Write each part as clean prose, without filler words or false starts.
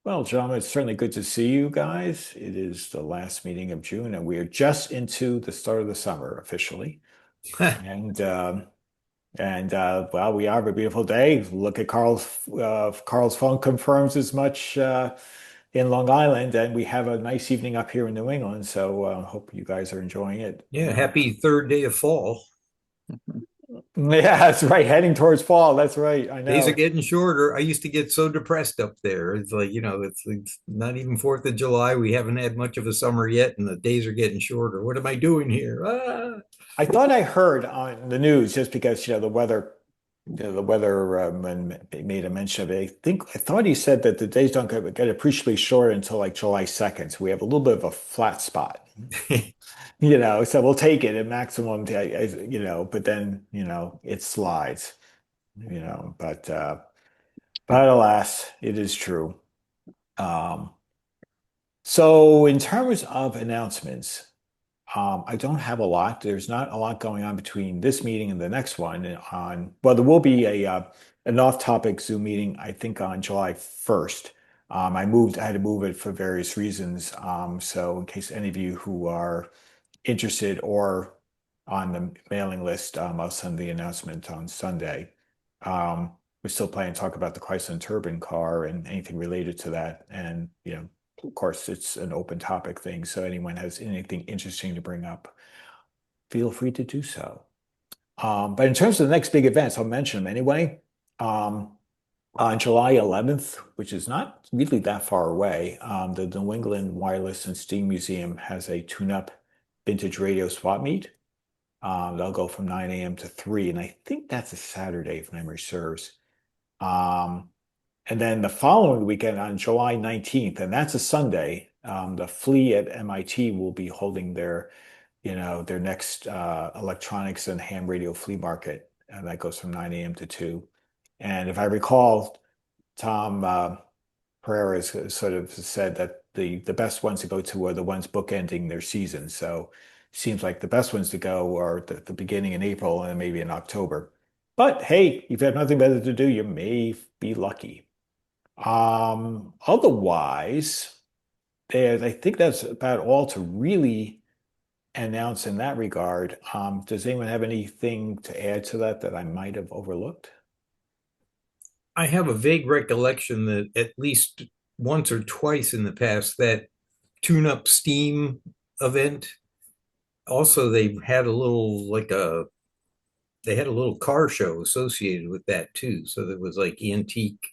Well, John, it's certainly good to see you guys. It is the last meeting of June, and we are just into the start of the summer officially. And well, we have a beautiful day. Look at Carl's phone confirms as much in Long Island, and we have a nice evening up here in New England. So hope you guys are enjoying it. Yeah, happy third day of fall. Yeah, that's right. Heading towards fall. That's right. I Days are know. getting shorter. I used to get so depressed up there. It's like, it's not even 4th of July. We haven't had much of a summer yet, and the days are getting shorter. What am I doing here? Ah. I thought I heard on the news just because the weather. The weather made a mention of it. I thought he said that the days don't get appreciably short until like July 2nd. So we have a little bit of a flat spot, so we'll take it at maximum, but then, it slides, but alas, it is true. Um, so in terms of announcements, I don't have a lot. There's not a lot going on between this meeting and the next one. Well, there will be an off-topic Zoom meeting, I think, on July 1st. I had to move it for various reasons. So in case any of you who are interested or on the mailing list, I'll send the announcement on Sunday. We're still planning to talk about the Chrysler Turbine car and anything related to that. And, of course, it's an open topic thing. So anyone has anything interesting to bring up, feel free to do so. But in terms of the next big events, I'll mention them anyway. Um, on July 11th, which is not really that far away, the New England Wireless and Steam Museum has a tune-up vintage radio swap meet. They'll go from 9 a.m. to 3, and I think that's a Saturday, if memory serves. Um, and then the following weekend on July 19th, and that's a Sunday, the Flea at MIT will be holding their next electronics and ham radio flea market, and that goes from 9 a.m. to 2. And if I recall, Tom Pereira has sort of said that the best ones to go to are the ones bookending their season. So it seems like the best ones to go are the beginning in April and maybe in October. But hey, if you have nothing better to do, you may be lucky. Otherwise, I think that's about all to really announce in that regard. Does anyone have anything to add to that I might have overlooked? I have a vague recollection that at least once or twice in the past, that tune-up Steam event, also they had a little car show associated with that too. So there was like antique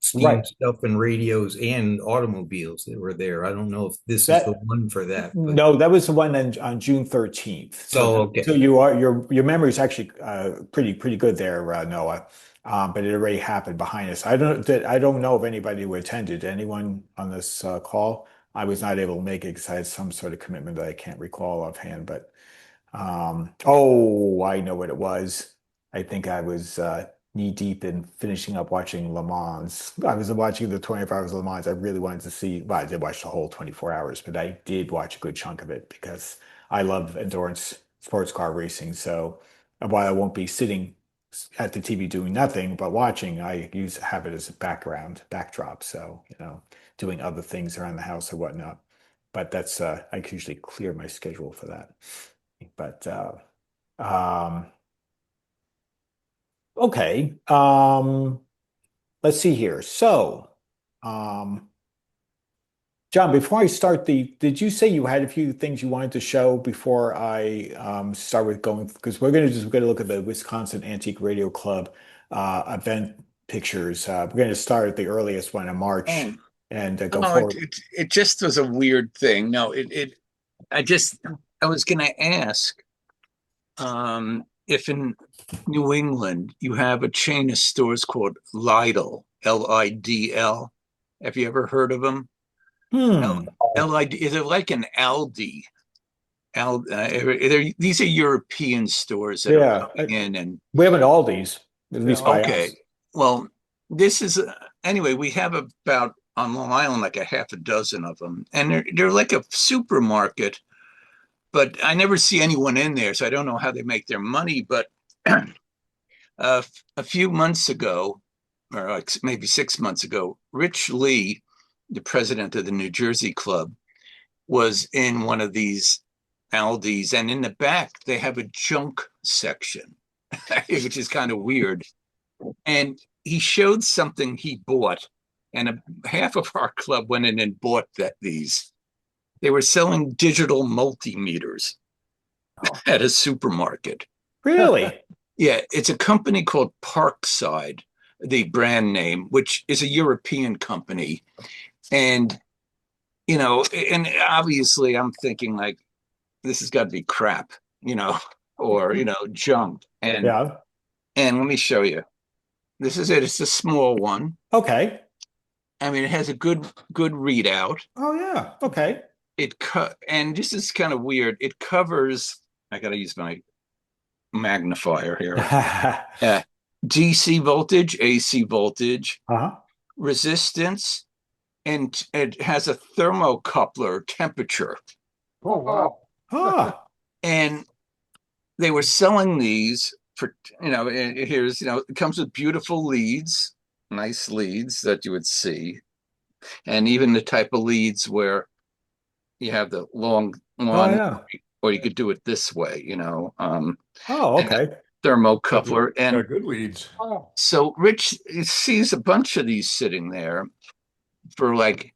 Steam Right. stuff and radios and automobiles that were there. I don't know if this is the That one for that, but No, that was the one on June 13th. So oh, so okay. your memory is actually pretty good there, Noah. But it already happened behind us. I don't know of anybody who attended. Anyone on this call? I was not able to make it because I had some sort of commitment that I can't recall offhand. But oh, I know what it was. I think I was knee deep in finishing up watching Le Mans. I was watching the 24 hours of Le Mans. I really wanted to see, well, I did watch the whole 24 hours, but I did watch a good chunk of it because I love endurance sports car racing. So while I won't be sitting at the TV doing nothing but watching, I have it as a backdrop. So, doing other things around the house or whatnot. But that's I can usually clear my schedule for that. But um, okay. Let's see here. So, um, John, before I start did you say you had a few things you wanted to show before I start with going? Because we're gonna look at the Wisconsin Antique Radio Club event pictures. We're going to start at the earliest one in March Oh, and go oh, forward. it just was a weird thing. No, I just, I was going to ask, if in New England you have a chain of stores called Lidl, Lidl. Have you ever heard of them? L Hmm. Lid, is it like an Aldi? These are European stores that are Yeah. coming in and We have an Aldi's, at least by okay. us. Well, this is anyway. We have about on Long Island like a half a dozen of them, and they're like a supermarket. But I never see anyone in there, so I don't know how they make their money. But a few months ago, or like maybe 6 months ago, Rich Lee. the president of the New Jersey club, was in one of these Aldi's, and in the back they have a junk section, which is kind of weird. And he showed something he bought, and half of our club went in and bought these. They were selling digital multimeters at a supermarket. Really? Yeah, it's a company called Parkside, the brand name, which is a European company. And, and obviously I'm thinking like, this has got to be crap, or, junk. Yeah. And let me show you. This is it. It's a small one. Okay. I mean, it has a good readout. Oh yeah. Okay. And this is kind of weird. It covers, I got to use my magnifier here. DC voltage, AC voltage, Uh-huh. resistance, and it has a thermocoupler temperature. Oh, wow. Ah. And they were selling these for, here's, it comes with beautiful leads, nice leads that you would see. And even the type of leads where you have the long Oh one, yeah. or you could do it this way, Oh, okay. thermocoupler. And Got good leads. Oh. so Rich sees a bunch of these sitting there for like,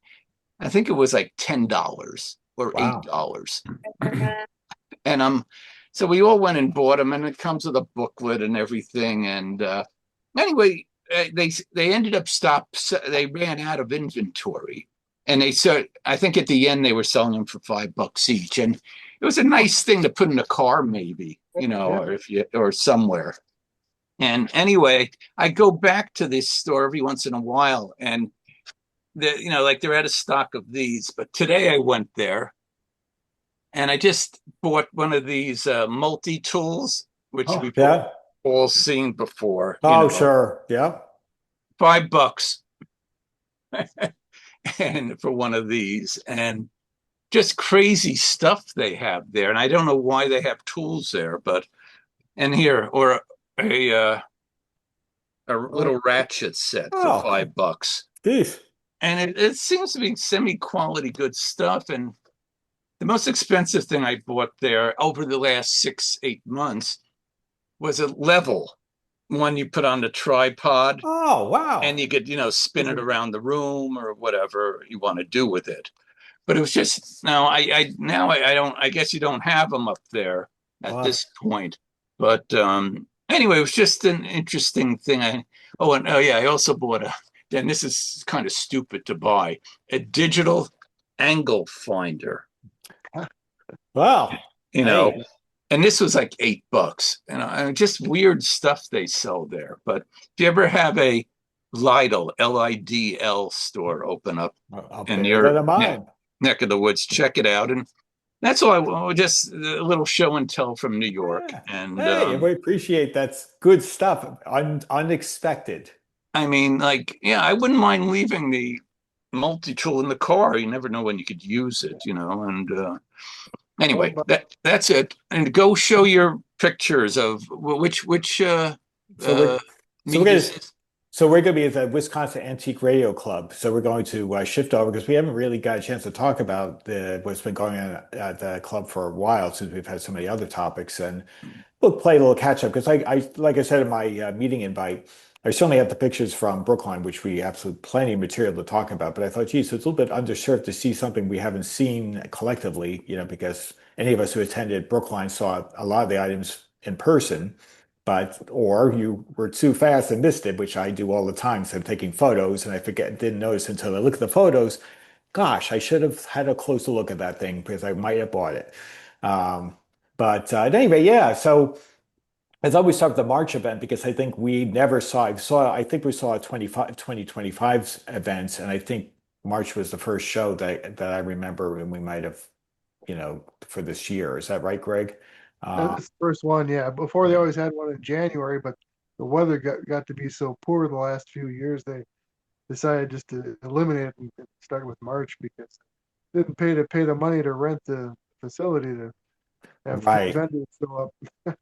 I think it was like $10 or Wow. $8. And so we all went and bought them, and it comes with a booklet and everything. And anyway, they ended up they ran out of inventory. And I think at the end they were selling them for $5 each. And it was a nice thing to put in a car, maybe, or somewhere. And anyway, I go back to this store every once in a while, and like they're out of stock of these. But today I went there, and I just bought one of these multi-tools, which we've Yeah. all seen before. Oh, sure. Yeah. $5 and for one of these, and just crazy stuff they have there. And I don't know why they have tools there, but and here, or a little ratchet set for $5. Geez. And it seems to be semi-quality good stuff. And the most expensive thing I bought there over the last 6-8 months was a level one you put on the tripod. Oh, wow. And you could, spin it around the room or whatever you want to do with it. But it was just I don't, I guess you don't have them up there at this point. But anyway, it was just an interesting thing. I also bought and this is kind of stupid to buy, a digital angle finder. Wow. And this was like $8, and just weird stuff they sell there. But if you ever have a Lidl, LIDL store open up in your neck of the woods, check it out. And that's all just a little show and tell from New York. Yeah. And hey, we appreciate that's good stuff. Unexpected. I mean, I wouldn't mind leaving the multi-tool in the car. You never know when you could use it, and anyway, that's it. And go show your pictures of which so we're going to be at the Wisconsin Antique Radio Club. So we're going to shift over because we haven't really got a chance to talk about what's been going on at the club for a while since we've had so many other topics. And we'll play a little catch up because like I said in my meeting invite, I certainly have the pictures from Brookline, which we absolutely plenty of material to talk about. But I thought, geez, it's a little bit underserved to see something we haven't seen collectively, because any of us who attended Brookline saw a lot of the items in person, or you were too fast and missed it, which I do all the time. So I'm taking photos and I didn't notice until I look at the photos. Gosh, I should have had a closer look at that thing because I might have bought it. Anyway, yeah. So I thought we start with the March event because I think we never I think we saw 2025's events, and I think March was the first show that I remember, and we might have, for this year. Is that right, Greg? That's the first one, yeah. Before they always had one in January, but the weather got to be so poor the last few years, they decided just to eliminate it and start with March because they didn't pay the money to rent the facility to have vendors show up.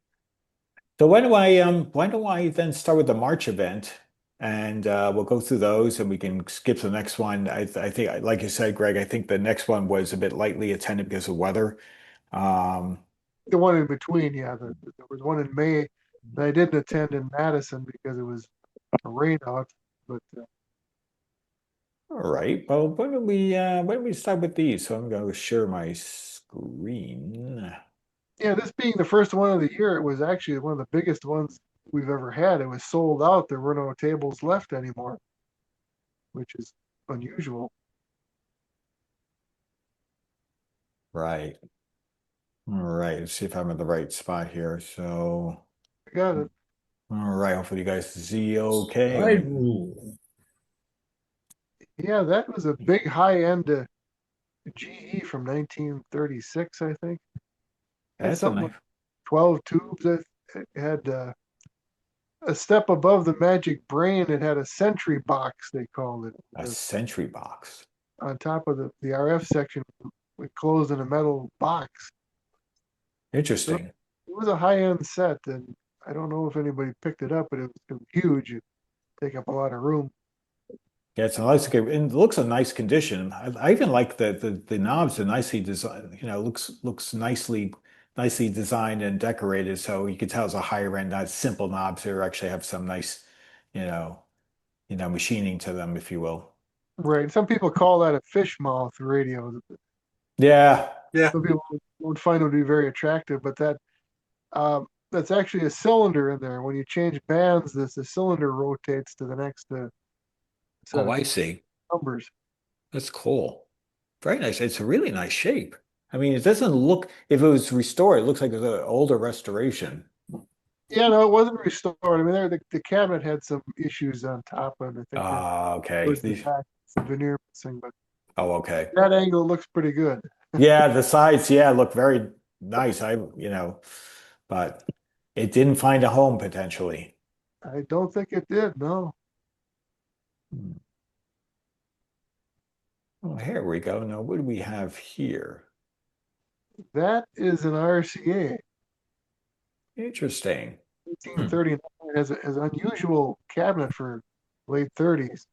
So why don't I then start with the March event? and we'll go through those, and we can skip to the next one. I think, like you said, Greg, I think the next one was a bit lightly attended because of weather. Um, The one in between, yeah, there was one in May that I didn't attend in Madison because it was a rain out. But all right. Well, why don't we start with these? So I'm going to share my screen. yeah, this being the first one of the year, it was actually one of the biggest ones we've ever had. It was sold out. There were no tables left anymore, which is unusual. Right. All right. Let's see if I'm in the right spot here. So, I got it. all right. Hopefully you guys see okay. Slide rule. Yeah, that was a big high end GE from 1936, I think. Had That's a something nice, like 12 tubes. It had a step above the Magic Brain. It had a Sentry box, they called it. a Sentry box. On top of the RF section, it closed in a metal box. So Interesting. it was a high end set, and I don't know if anybody picked it up, but it was huge. It take up a lot of room. Yeah, it's a nice, and it looks a nice condition. I even like the knobs are nicely designed. You know, looks nicely designed and decorated. So you can tell it's a higher end, not simple knobs. They actually have some nice, you know, machining to them, if you will. Right. Some people call that a fish mouth radio. Yeah, Yeah. Some people would find it to be very attractive, but that's actually a cylinder in there. When you change bands, the cylinder rotates to the next set oh, of I see. numbers. That's cool. Very nice. It's a really nice shape. I mean, it doesn't look, if it was restored, it looks like it was an older restoration. Yeah, no, it wasn't restored. I mean, the cabinet had some issues on top, and I think there Ah, okay. was the back, some veneer missing, but Oh, okay. that angle looks pretty good. Yeah, the sides, yeah, look very nice. But it didn't find a home potentially. I don't think it did, no. Hmm. Oh, here we go. Now, what do we have here? That is an RCA, Interesting. Hmm. 1839. It has an unusual cabinet for late 30s.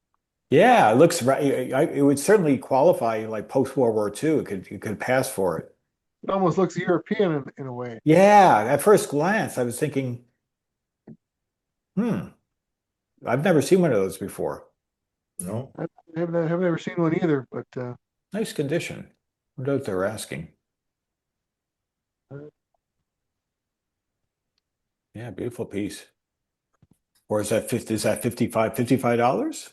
Yeah, it looks right. It would certainly qualify like post World War II. It could pass for it. It almost looks European in a way. Yeah, at first glance, I was thinking, hmm, I've never seen one of those before. No. I haven't ever seen one either, but Nice condition. What else they're asking? uh, Yeah, beautiful piece. Or is that 50, is that $55?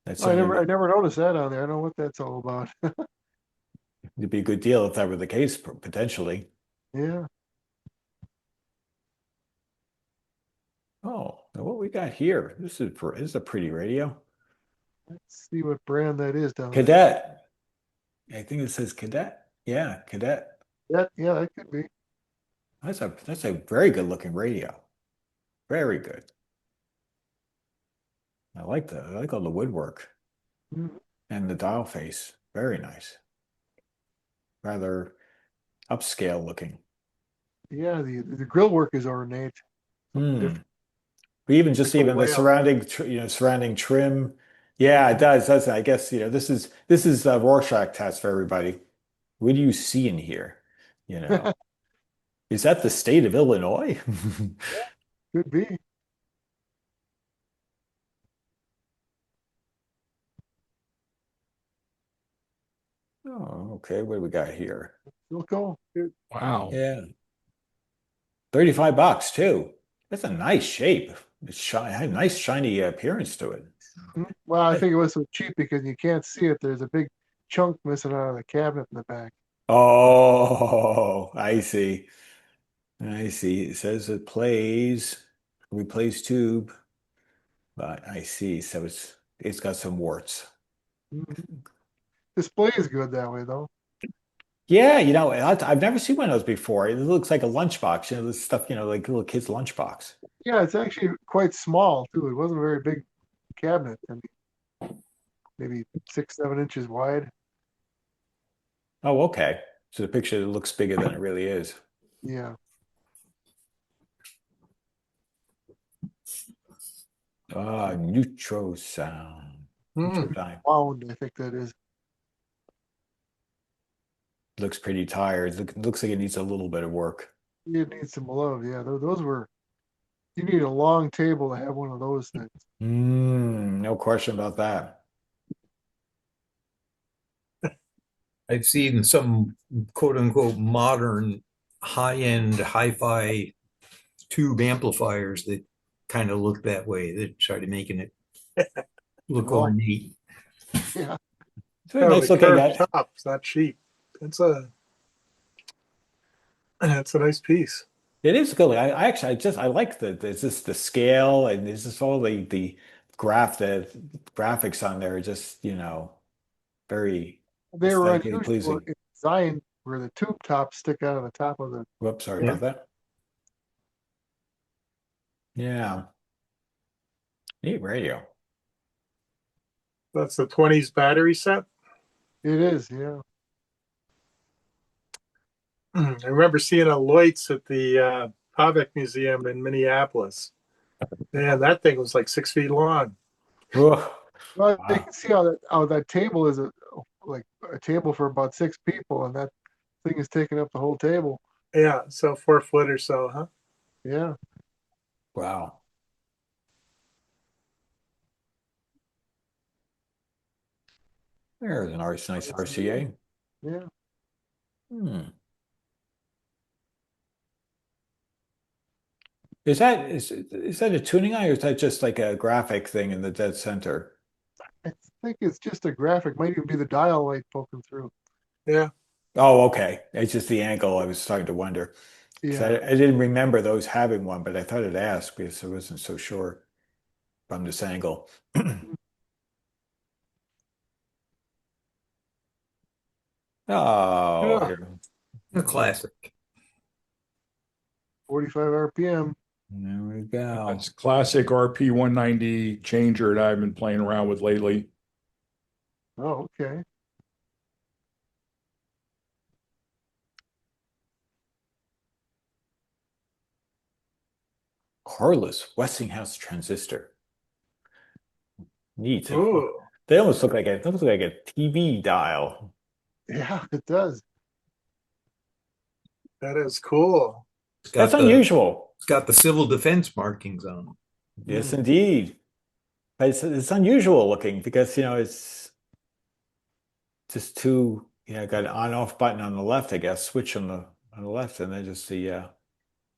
That's I never certainly I never noticed that on there. I don't know what that's all about. it'd be a good deal if that were the case, potentially. Yeah. Oh, now what we got here? This is a pretty radio. Let's see what brand that is down there. Cadet. I think it says Cadet. Yeah, Cadet. Yeah, that could be. That's a very good looking radio. Very good. I like all the woodwork Mhm. and the dial face. Very nice. Rather upscale looking. Yeah, the grill work is ornate. Something Hmm. different. But even Like just the even the layout. surrounding trim. Yeah, it does, doesn't it? I guess, this is a Rorschach test for everybody. What do you see in here? You know, is that the state of Illinois? Could be. Oh, okay. What do we got here? Still cool. Wow. Yeah. $35 too. That's a nice shape. It's had a nice shiny appearance to it. Well, I think it was so cheap because you can't see it. There's a big chunk missing out of the cabinet in the back. Oh, I see. I see. It says it replace tube, but I see. So it's got some warts. Mhm. Display is good that way, though. Yeah, I've never seen one of those before. It looks like a lunchbox, this stuff, like a little kid's lunchbox. Yeah, it's actually quite small too. It wasn't a very big cabinet. I mean, maybe 6, 7 inches wide. Oh, okay. So the picture looks bigger than it really is. Yeah. Neutro sound. Hmm. Neutrodime. Wound, I think that is. Looks pretty tired. Looks like it needs a little bit of work. It needs some love. Yeah, those were. You need a long table to have one of those things. No question about that. I've seen some quote unquote modern high-end hi-fi tube amplifiers that kind of look that way. They started making it look Oh. ornate. Yeah, It's very Oh, nice the looking curved at. top's not cheap. It's a nice piece. It is good. I actually I like it's just the scale and it's just all the graphics on there are just, very they were aesthetically unusual pleasing. in design where the tube tops stick out of the top of the. Whoops, sorry Yeah. about that. Yeah. Neat radio. That's the 20s battery set. It is, yeah. I remember seeing a Lloyd's at the Havok Museum in Minneapolis. Man, that thing was like 6 feet long. Whoa. Well, you Wow. can see how that table is like a table for about 6 people, and that thing is taking up the whole table. Yeah, so 4 foot or so, huh? Yeah, Wow. There's an nice RCA. yeah. Hmm. Is that a tuning eye or is that just like a graphic thing in the dead center? I think it's just a graphic. Might even be the dial light poking through. Yeah. Oh, okay. It's just the angle. I was starting to wonder. 'Cause Yeah, I didn't remember those having one, but I thought I'd ask because I wasn't so sure from this angle. Oh, Yeah. here. A classic. 45 RPM. There we go. That's classic RP 190 changer that I've been playing around with lately. Oh, okay. Cordless Westinghouse transistor. Neat. Ooh, They almost look like a TV dial. Yeah, it does. that is cool. It's got That's unusual. It's got the civil defense markings on them. Yes, Mm. indeed. But it's unusual looking because it's just two, got an on-off button on the left, I guess, switch on the left, and then just the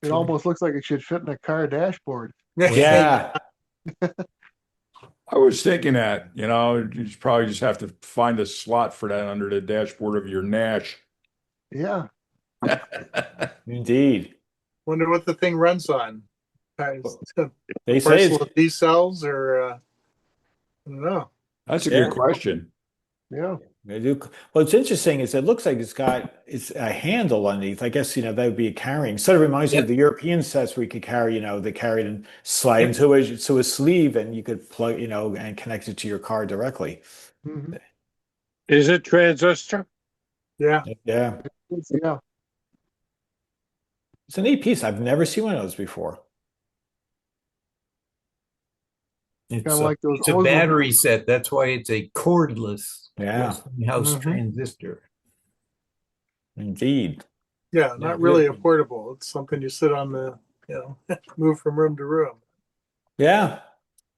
It almost looks like it should fit in a car dashboard. yeah. I was thinking that, you probably just have to find a slot for that under the dashboard of your Nash. Yeah, Indeed. Wonder what the thing runs on. They say Parcel of D cells or I don't know. That's a Yeah. good question. yeah. they do. What's interesting is it looks like it's a handle underneath. I guess that would be a carrying. Sort of reminds me of Yep. the European sets where you could carry, they carry it and slide into a sleeve, and you could plug, and connect it to your car directly. Mhm. Is it transistor? Yeah. Yeah, Yeah, it's a neat piece. I've never seen one of those before. It's Kinda a, like those it's a Osmo- battery set. That's why it's a cordless Yeah. Westinghouse Mhm. transistor. Indeed. Yeah, Yeah, not really a really. portable. It's something you sit on move from room to room. Yeah,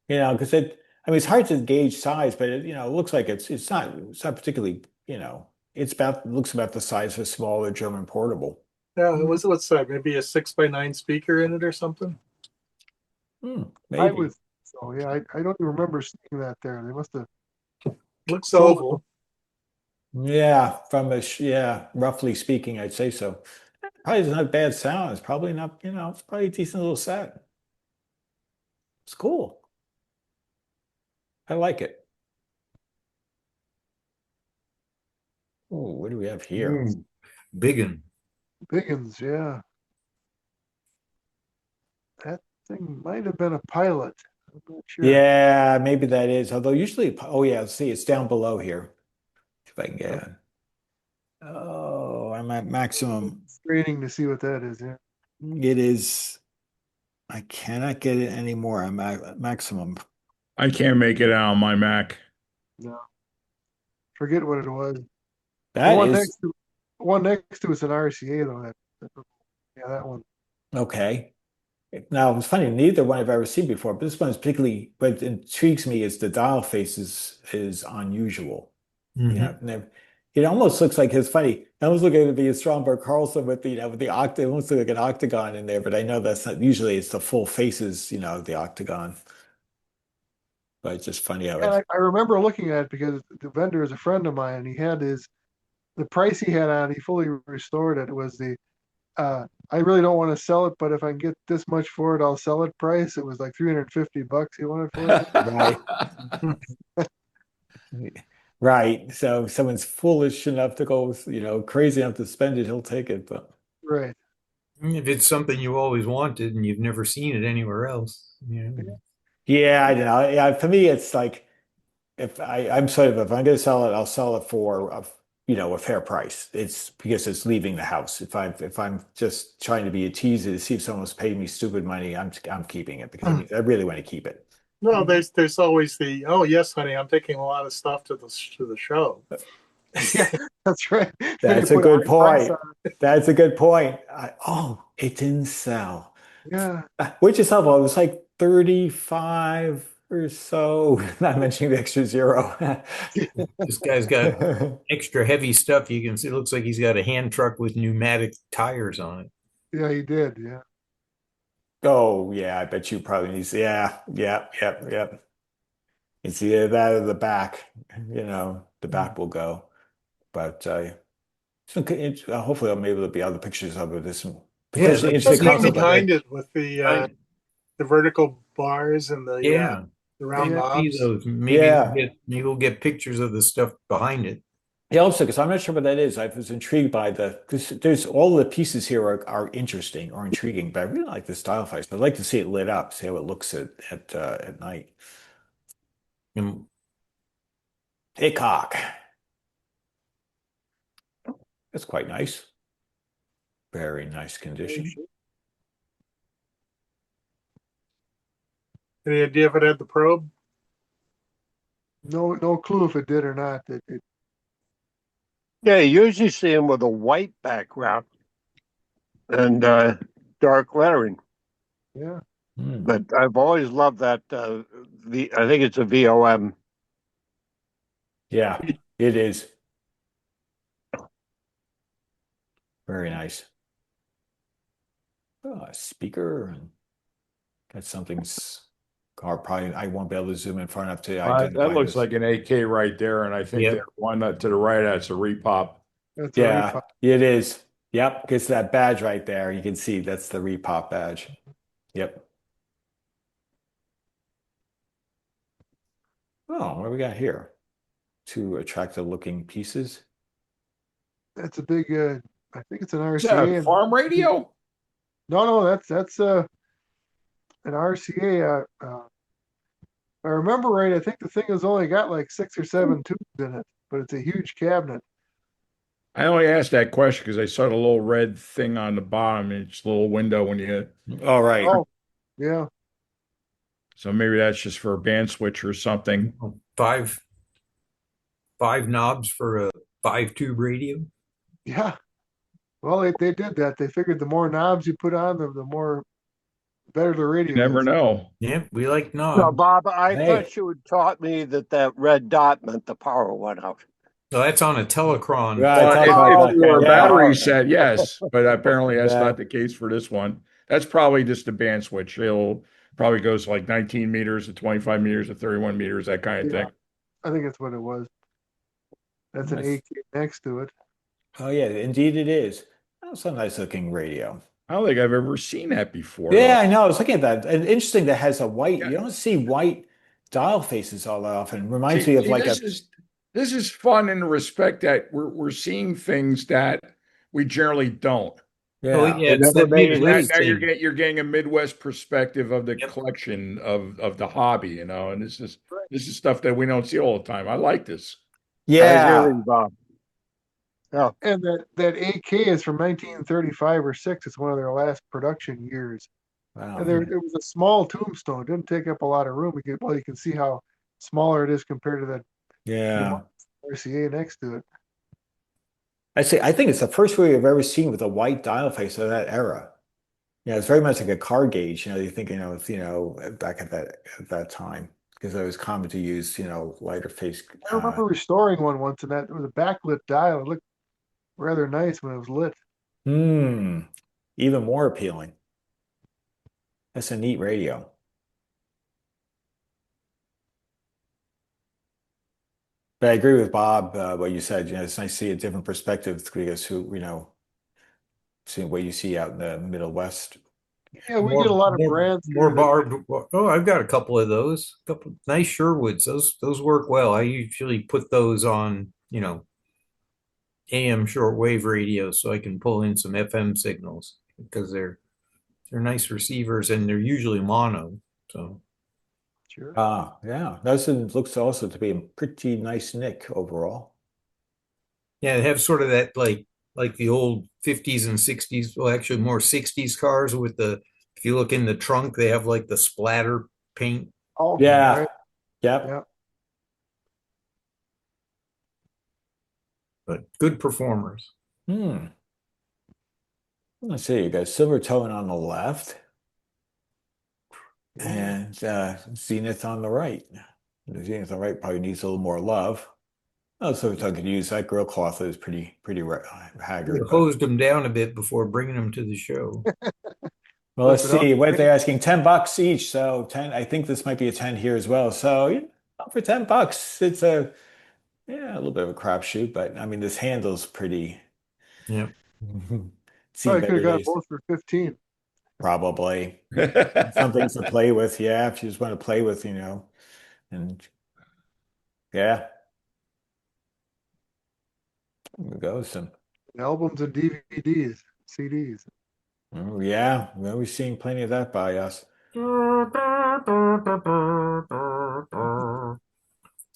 because it's hard to gauge size, but it looks like it's not particularly, looks about the size of a smaller German portable. Yeah, what's that? Maybe a 6x9 speaker in it or something? I Maybe. would. So yeah, I don't even remember seeing that there. They must have. Looks So- oval. Yeah, roughly speaking, I'd say so. Probably not bad sound. It's probably not, it's probably a decent little set. It's cool. I like it. Oh, what do we have here? Ooh, biggin. Biggins, yeah. That thing might have been a pilot. I'm not sure. Yeah, maybe that is. Although usually, oh yeah, see, it's down below here. If I can get it. Oh, I'm at maximum. Straining to see what that is. Yeah. It is. I cannot get it anymore. I'm at maximum I can't make it out on my Mac. No, forget what it was. The That one is next to one next to it's an RCA though. Yeah, that one. okay. Now, it's funny, neither one I've ever seen before, but this one is particularly, what intrigues me is the dial face is unusual. Mhm. It almost looks like it's funny. I almost look at it to be a Stromberg Carlson with the, with the octa, it almost looks like an octagon in there, but I know that's not, usually it's the full faces, the octagon. But it's just funny how And it, I remember looking at it because the vendor is a friend of mine, and he had the price he had on. He fully restored it. Was the I really don't want to sell it, but if I can get this much for it, I'll sell it price. It was like $350 he wanted for it. right. Right. So if someone's foolish enough to go, crazy enough to spend it, he'll take it. But Right. If it's something you always wanted and you've never seen it anywhere else, yeah, I don't know. Yeah, for me, it's like I'm sort of, if I'm going to sell it, I'll sell it for a fair price. It's because it's leaving the house. If I'm just trying to be a teaser to see if someone's paying me stupid money, I'm keeping it because I really want to keep it. No, there's always the, oh yes, honey, I'm taking a lot of stuff to the show. Yeah, that's right. That's They a put good high price point. on That's a good point. It didn't sell. it. Yeah. Which is helpful. It was like 35 or so, not mentioning the extra zero. this guy's got extra heavy stuff. You can see it looks like he's got a hand truck with pneumatic tires on it. Yeah, he did. Yeah. Oh, yeah, I bet you probably need, yeah, yep. It's either that or the back, the back will go. But hopefully maybe there'll be other pictures of it. This potentially let's interesting see. Something concept. behind it with the vertical bars and Yeah, the round Yeah. see knobs. those. Yeah. Maybe we'll get pictures of the stuff behind it. Yeah, also, because I'm not sure what that is. I was intrigued by because there's all the pieces here are interesting or intriguing, but I really like the style face. I'd like to see it lit up, see how it looks at night. And Hickok. That's quite nice. Very nice condition. Any idea if it had the probe? No clue if it did or not. Yeah, you usually see them with a white background and dark lettering. Yeah. Hmm. But I've always loved that. I think it's a VOM. Yeah, it is. Very nice. Oh, a speaker and got something's car. Probably I won't be able to zoom in far enough to identify That looks this. like an AK right there, and I think Yep. the one to the right, that's a repop. That's a Yeah, repop. it is. Yep, gets that badge right there. You can see that's the repop badge. Yep. Oh, what do we got here? Two attractive looking pieces. That's a big. I think it's an Is that RCA. a farm radio? No, that's an RCA. If I remember right, I think the thing has only got like 6 or 7 tubes in it, but it's a huge cabinet. I only asked that question because I saw the little red thing on the bottom. It's a little window when you hit. All right. Oh, yeah. So maybe that's just for a band switch or something. five knobs for a 5-tube radio. Yeah. Well, they did that. They figured the more knobs you put on them, the more better the radio You never is. know. Yeah, we like No, knobs. Bob, I Hey. thought you had taught me that red dot meant the power went out. So that's on a Telecron. Right, Well, talk if you were a yeah. battery set, yes, but apparently that's Yeah. not the case for this one. That's probably just a band switch. It'll probably goes like 19 meters to 25 meters to 31 meters, that kind of Yeah. thing. I think that's what it was. That's an Nice. AK next to it. Oh yeah, indeed it is. That's a nice looking radio. I don't think I've ever seen that before. Yeah, I know. I was looking at that. And interesting that has a white. Yeah. You don't see white dial faces all that often. Reminds See- me of see, like this is fun in the respect that we're seeing things that we generally don't. Oh, yeah. yeah, it's never that made it Midwest Now thing. you're getting a Midwest perspective of the Yep. collection of the hobby, and this is stuff that we don't see all the time. I like this. I agree Yeah. with you, Bob. And that AK is from 1935 or 6. It's one of their last production years. Wow. And there, it was a small tombstone. It didn't take up a lot of room. You can see how smaller it is compared to that Yeah. RCA next to it. I think it's the first movie I've ever seen with a white dial face of that era. Yeah, it's very much like a car gauge. You think, back at that time, because it was common to use, lighter face. I remember restoring one once, and that it was a backlit dial. It looked rather nice when it was lit. Hmm. Even more appealing. That's a neat radio. But I agree with Bob, what you said. It's nice to see a different perspective because seeing what you see out in the Middle West. Yeah, we get a lot of brands more here that- barbed. Oh, I've got a couple of those. Couple nice Sherwoods. Those work well. I usually put those on, AM shortwave radios so I can pull in some FM signals because they're nice receivers and they're usually mono. So Sure. Yeah, that looks also to be a pretty nice nick overall. yeah, they have sort of that like the old 50s and 60s, well actually more 60s cars with if you look in the trunk, they have like the splatter paint. Oh, Yeah. right. Yep. Yeah. But good performers. Let's see, you got Silver Tone on the left and Zenith on the right. The Zenith on the right probably needs a little more love. Oh, Silver Tone could use that grill cloth is pretty haggard. We hosed them down a bit before bringing them to the show. Well, let's Flip it up. see what they're asking. $10 each. So 10, I think this might be a 10 here as well. So for $10, it's a little bit of a crapshoot, but I mean this handle's pretty. Yeah. Seen Probably could better have got days. both for 15. Probably. Some things to play with, yeah, if you just want to play with, and yeah. There we go. Some Albums and DVDs, CDs. oh, yeah, well, we've seen plenty of that by us.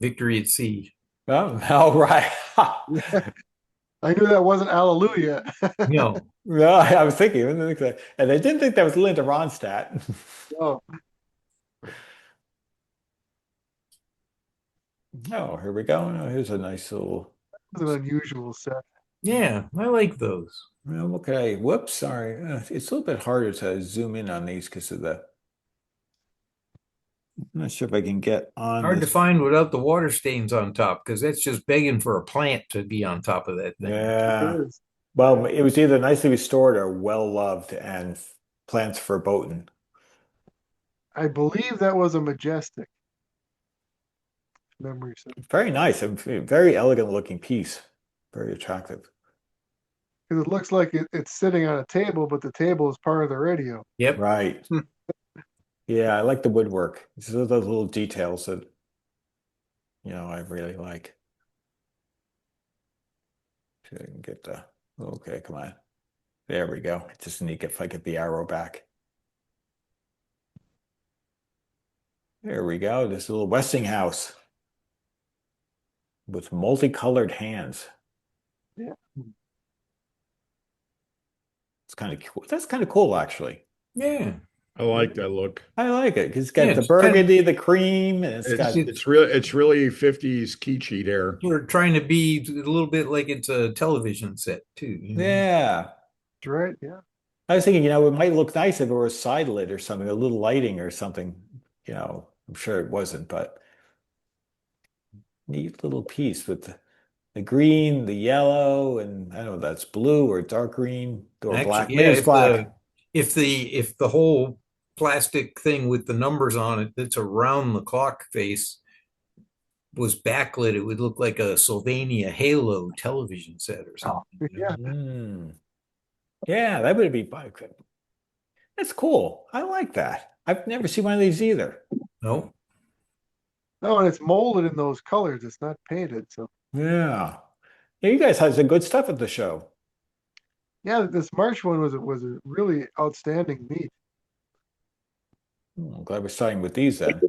Victory at Sea. Oh, all right. I knew that wasn't Hallelujah. No, No, I was thinking, I didn't think that, and I didn't think that was Linda Ronstadt. Oh, Oh, here we go. Oh, here's a nice little. it was an unusual set. yeah, I like those. Well, what could I? Whoops, sorry. It's a little bit harder to zoom in on these because of the. I'm not sure if I can get on Hard to this. find without the water stains on top because that's just begging for a plant to be on top of that thing. Yeah. It is. Well, it was either nicely restored or well loved and plants verboten. I believe that was a Majestic. Memory serves. Very nice. A very elegant looking piece. Very attractive. Because it looks like it's sitting on a table, but the table is part of the radio. Yep. Right. Yeah, I like the woodwork. These are those little details that, I really like. See if I can get okay, come on. There we go. Just need if I get the arrow back. There we go. This little Westinghouse with multicolored hands. Yeah. It's kind of cool. That's kind of cool, actually. Yeah. I like that look. I like it because it's got Yeah, the it's kind of- burgundy, the cream, and it's got It's really 50s kitschy there. We're trying to be a little bit like it's a television set too. yeah. That's right. Yeah. I was thinking, it might look nice if it were a side lit or something, a little lighting or something. I'm sure it wasn't, but neat little piece with the green, the yellow, and I don't know if that's blue or dark green or Actually, black. yeah, Maybe it's black. if the whole plastic thing with the numbers on it that's around the clock face was backlit, it would look like a Sylvania Halo television set or something. Yeah. Yeah, that would be that's cool. I like that. I've never seen one of these either. No, No, and it's molded in those colors. It's not painted. So Yeah. Yeah, you guys had some good stuff at the show. yeah, this March one was a really outstanding meet. I'm glad we're starting with these then.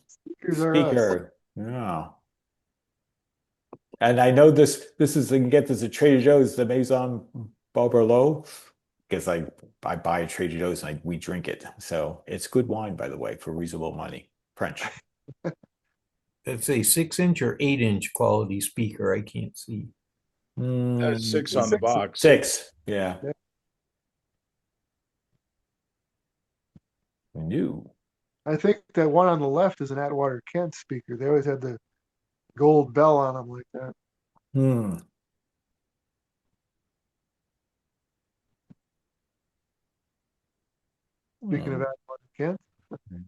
Speakers are us. Speaker. Yeah. And I know this is, you can get this at Trader Joe's, the Maison Barolo, because I buy at Trader Joe's and we drink it. So it's good wine, by the way, for reasonable money. French. That's a 6-inch or 8-inch quality speaker. I can't see. That's six Mm, on the box. 6. Yeah. Yeah. New. I think that one on the left is an Atwater Kent speaker. They always had the gold bell on them like that. Hmm. Speaking of Atwater Kent,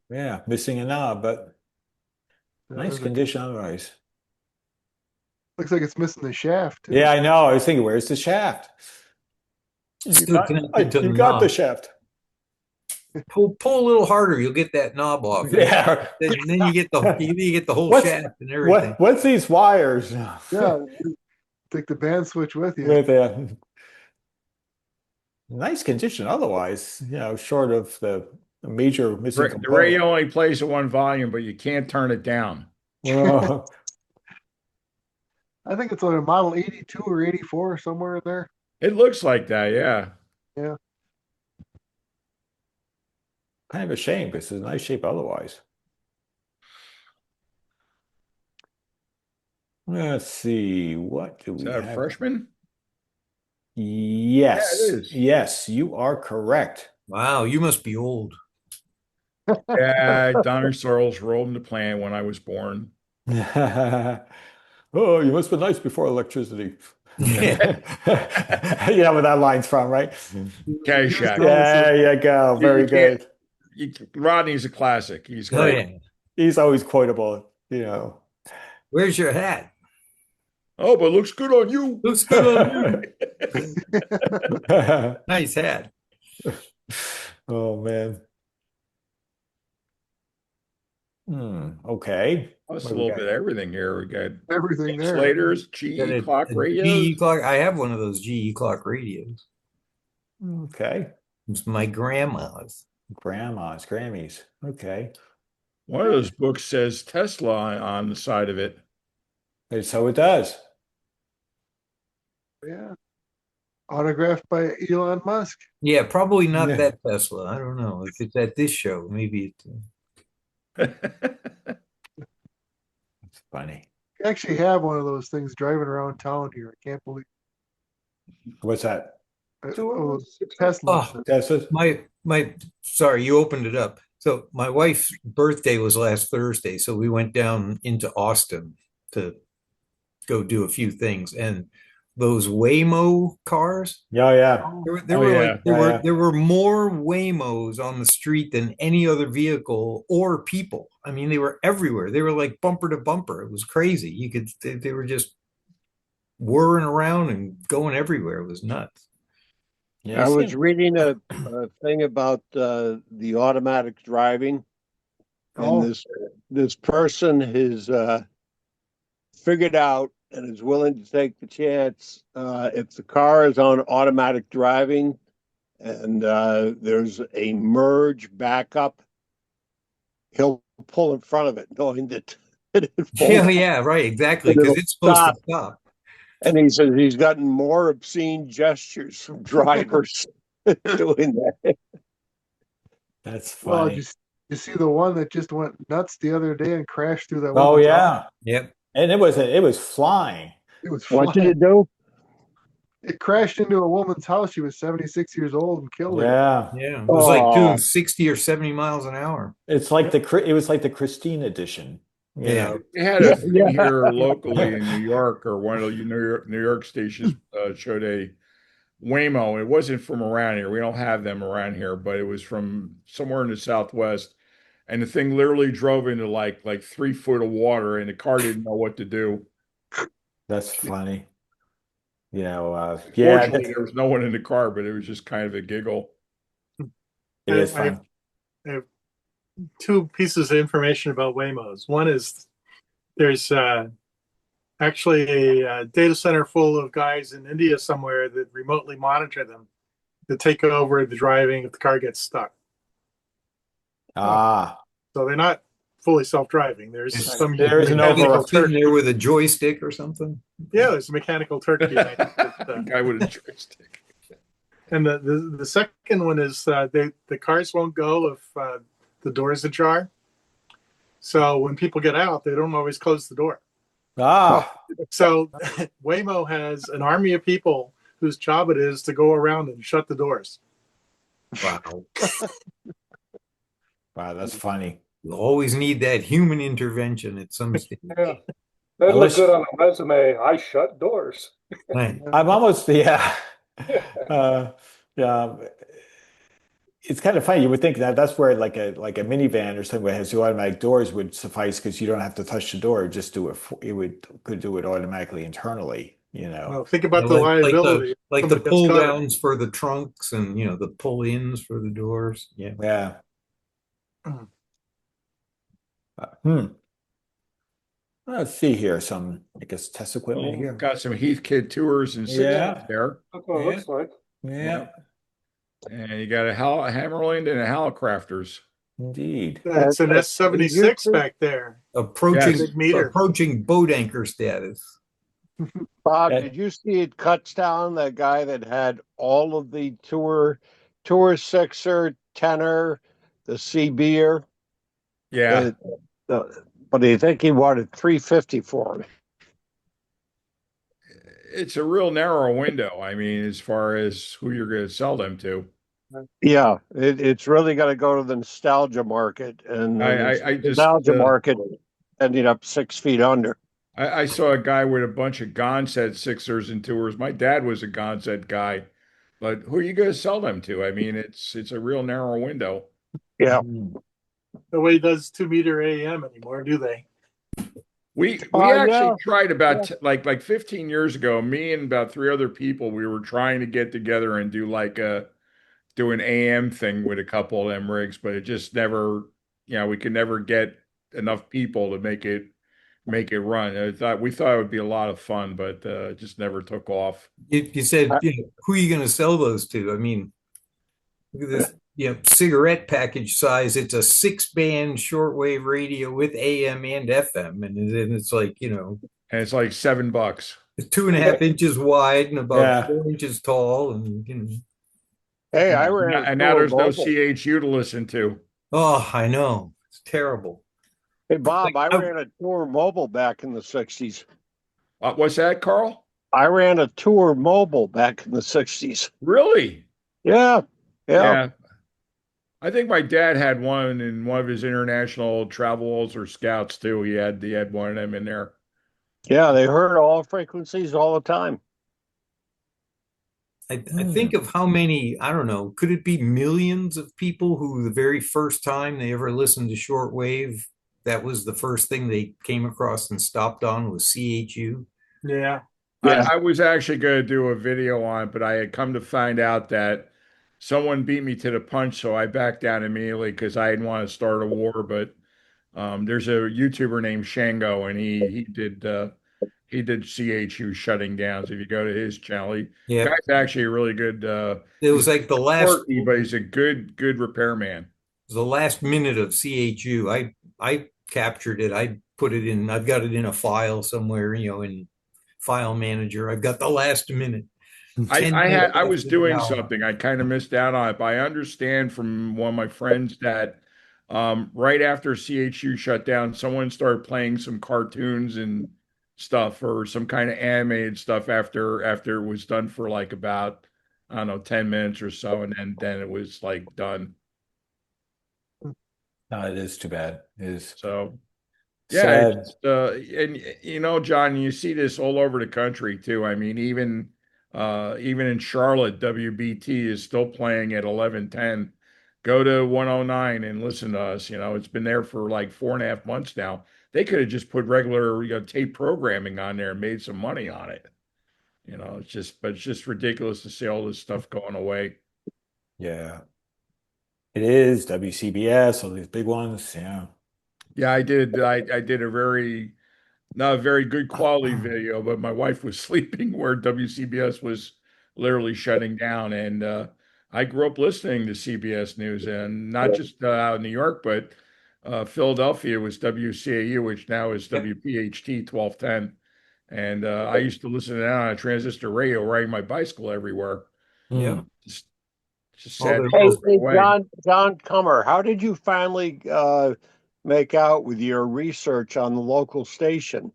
Yeah, missing a knob, but nice there's condition otherwise. looks like it's missing the shaft too. Yeah, I know. I was thinking, where's the shaft? Still connected to the You got the knob. shaft. Pull a little harder, you'll get that knob off. Yeah. Then you get the whole What's- shaft and everything. What's these wires? Yeah, take the band switch with you. With a nice condition otherwise, short of the major missing The radio component. only plays at one volume, but you can't turn it down. Oh, I think it's on a model 82 or 84 somewhere in there. It looks like that, yeah. kind of a shame because it's a nice shape otherwise. Let's see. What do Is we that a have? freshman? Yes. Yeah, it is. Yes, you are correct. Wow, you must be old. Yeah, Donner Sorrells rolled into plant when I was born. Oh, you must have been nice before electricity. You know where that line's from, right? Caddyshack. There you go. Very can't- good. Rodney's a classic. He's Oh great. yeah. He's always quotable, Where's your hat? Oh, but it looks good on you. Looks good on you. Nice hat. Oh man. Okay. That's a What do we little got? bit of everything here. We got Everything there. Slaters, Got GE clock GE radios. clock. I have one of those GE clock radios. Okay. It's my grandma's. Grandmas, Grammys. Okay. One of those books says Tesla on the side of it. And so it does. Yeah. Autographed by Elon Musk. Yeah, probably not Yeah. that Tesla. I don't know. If it's at this show, maybe it's It's funny. I actually have one of those things driving around town here. I can't believe What's that? oh, Tesla. Oh. That's it. my sorry, you opened it up. So my wife's birthday was last Thursday, so we went down into Austin to go do a few things. And those Waymo cars, Yeah, yeah. there were more Waymos on the street than any other vehicle or people. I mean, they were everywhere. They were like bumper to bumper. It was crazy. They were just whirring around and going everywhere. It was nuts. Yeah, I you was see- reading a thing about the automatic driving, and Oh. this person has figured out and is willing to take the chance if the car is on automatic driving and there's a merge backup, he'll pull in front of it, knowing that it Yeah, won't. yeah, right, exactly. Because it's supposed to stop. And he says he's gotten more obscene gestures from drivers doing that. That's Well, funny. just you see the one that just went nuts the other day and crashed through that. Oh woman's house? yeah. Yep. And it was flying. It was What did flying. it do? It crashed into a woman's house. She was 76 years old and killed her. Yeah. Yeah. It was like Oh. doing 60 or 70 miles an hour. It was like the Christine edition. You Yeah. know? We had a thing Yeah. here locally in New York, or one of the New York stations showed a Waymo. It wasn't from around here. We don't have them around here, but it was from somewhere in the Southwest. And the thing literally drove into like 3 foot of water, and the car didn't know what to do. That's funny. Yeah. Fortunately, there was no one in the car, but it was just kind of a giggle. It is I- fun. Two pieces of information about Waymos. One is there's actually a data center full of guys in India somewhere that remotely monitor them to take over the driving if the car gets stuck. Ah, So they're not fully self-driving. There's some There's an mechanical overall- Sitting turkey. there with a joystick or something. Yeah, there's a mechanical turkey. Guy with a joystick. And the second one is the cars won't go if the door's ajar. So when people get out, they don't always close the door. Ah, So Waymo has an army of people whose job it is to go around and shut the doors. Wow. wow, that's funny. You always need that human intervention at some stage. Yeah. That Unless- look good on a resume. I shut doors. Right. I'm almost, yeah. Yeah. It's kind of funny. You would think that that's where like a minivan or something that has the automatic doors would suffice because you don't have to touch the door. Just do it. Could do it automatically internally. You know. Well, think about the Like liability. like the Somebody gets pull caught. downs for the trunks and the pull ins for the doors. Yeah. Yeah. Mm. Hmm. Let's see here. Some, I guess, test equipment Oh, here. got some Heathkit tours and six Yeah. there. That's what it looks like. Yeah, And you got a Hammerland and a Halcrafters. indeed. That's an S76 back there. Approaching Yes. Big meter. approaching boat anchor status. Bob, Yeah. did you see it cuts down that guy that had all of the tour sixer, tenor, the CB'er? Yeah. But do you think he wanted 350 for it? It's a real narrow window. I mean, as far as who you're going to sell them to. Yeah, it's really got to go to the nostalgia market, and I just, nostalgia market ended up 6 feet under. I saw a guy with a bunch of Gonset Sixers and tours. My dad was a Gonset guy, but who are you going to sell them to? I mean, it's a real narrow window. Yeah, Nobody does 2-meter AM anymore, do they? We Yeah. actually tried about like 15 years ago. Me and about 3 other people, we were trying to get together and do do an AM thing with a couple of them rigs, but it just never, we could never get enough people to make it run. We thought it would be a lot of fun, but it just never took off. You said, who are you going to sell those to? I mean, look at this, cigarette package size. It's a 6-band shortwave radio with AM and FM, and it's like, And it's like $7. it's 2.5 inches wide and about Yeah. 4 inches tall, and hey, I ran. And now there's no mobile. CHU to listen to. oh, I know, it's terrible. Hey, Bob, I Like, ran a tour mobile back in the 60s. What's that, Carl? I ran a tour mobile back in the 60s. Really? Yeah. I think my dad had one in one of his international travels or scouts too. He had one of them in there. Yeah, they heard all frequencies all the time. I think of how many, I don't know, could it be millions of people who the very first time they ever listened to shortwave, that was the first thing they came across and stopped on was CHU? Yeah. Yeah. I was actually going to do a video on it, but I had come to find out that someone beat me to the punch, so I backed down immediately because I didn't want to start a war. But there's a YouTuber named Shango, and he did CHU shutting down. So if you go to his channel, Yeah, guy's actually a really good. it was like the last Quirky, but he's a good repairman. the last minute of CHU. I captured it. I put it in. I've got it in a file somewhere. In File Manager. I've got the last minute. 10 minutes I was after the doing hour. something. I kind of missed out on it, but I understand from one of my friends that right after CHU shut down, someone started playing some cartoons and stuff or some kind of animated stuff after it was done for like about, I don't know, 10 minutes or so, and then it was like done. No, it is too bad. It is So yeah, sad. and John, you see this all over the country too. I mean, even in Charlotte, WBT is still playing at 1110. Go to 109 and listen to us. It's been there for like 4.5 months now. They could have just put regular tape programming on there and made some money on it. But it's just ridiculous to see all this stuff going away. Yeah. It is WCBS, all these big ones. Yeah. Yeah, I did not a very good quality video, but my wife was sleeping where WCBS was literally shutting down. And I grew up listening to CBS News, and not just out in New York, but Philadelphia was WCAU, which now is WPHT 1210. And I used to listen to that on a transistor radio riding my bicycle everywhere. Yeah. It's a Oh, sad there day Hey, was- to go away. John Cummer, how did you finally make out with your research on the local station?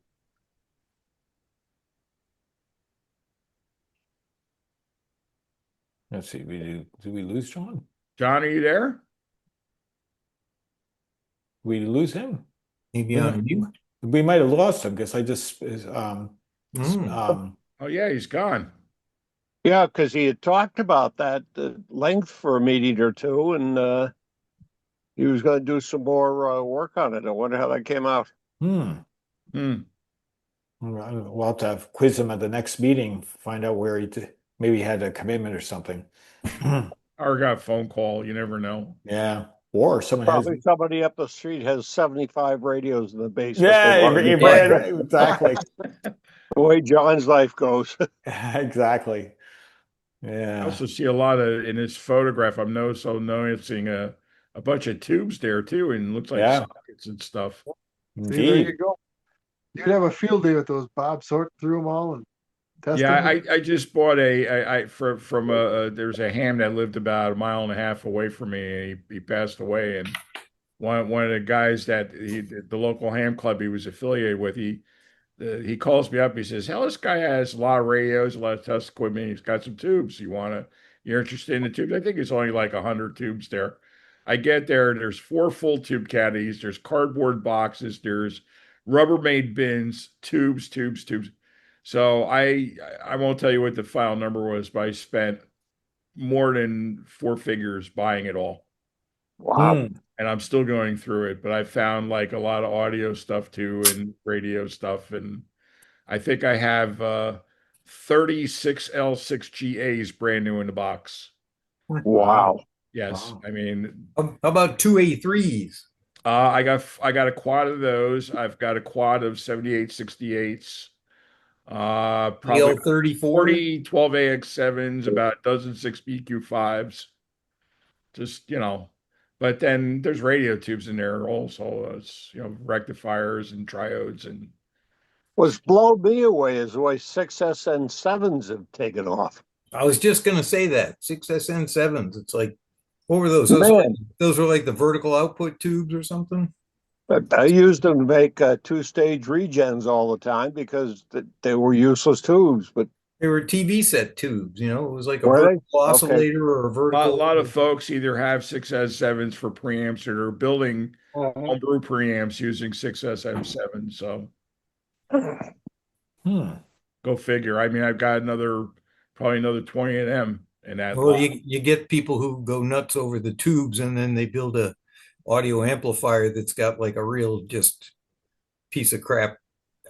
Let's see. Did we lose John? John, are you there? We lose him? maybe We on might, mute. we might have lost him because I just Mm. Oh yeah, he's gone. Yeah, because he had talked about that length for a meeting or two, and he was going to do some more work on it. I wonder how that came out. hmm. Hmm. We'll have to quiz him at the next meeting, find out where maybe he had a commitment or something. Or got a phone call. You never know. Yeah. Or someone has. Probably somebody up the street has 75 radios in the basement. Yeah, They want to it be ran- like exactly. the way John's life goes. Exactly. I Yeah. also see a lot of in this photograph. I'm noticing a bunch of tubes there too, and looks like Yeah. sockets and stuff. See, there you Indeed. go. You'd have a field day with those, Bob, sorting through them all and testing Yeah, them. I just bought from there's a ham that lived about a mile and a half away from me. And he passed away, and one of the guys that the local ham club he was affiliated with, he calls me up. He says, "Hell, this guy has a lot of radios, a lot of test equipment. He's got some tubes. You're interested in the tubes? I think it's only like 100 tubes there." I get there. There's 4 full tube caddies. There's cardboard boxes. There's Rubbermaid bins, tubes. So I won't tell you what the file number was, but I spent more than 4 figures buying it all. Wow. Hmm. And I'm still going through it, but I found like a lot of audio stuff too and radio stuff. And I think I have 36 L6GAs brand new in the box. Wow. Yes. Wow. I mean, How about 2A3s? I got a quad of those. I've got a quad of 7868s. Probably EL34? 40 12AX7s, about a dozen 6BQ5s. Just, but then there's radio tubes in there also. It's, rectifiers and triodes and What's blown me away is the way 6SN7s have taken off. I was just going to say that. 6SN7s. It's like, what were those? Man. Those were like the vertical output tubes or something? But I used them to make 2-stage regens all the time because they were useless tubes. But They were TV set tubes, it was like a Were they? vertical Okay. oscillator or a a vertical. lot of folks either have 6S7s for preamps or they're building homebrew preamps using 6SM7. So Hmm. go figure. I mean, I've got probably another 20 of them in that. Well, you get people who go nuts over the tubes and then they build a audio amplifier that's got like a real just piece of crap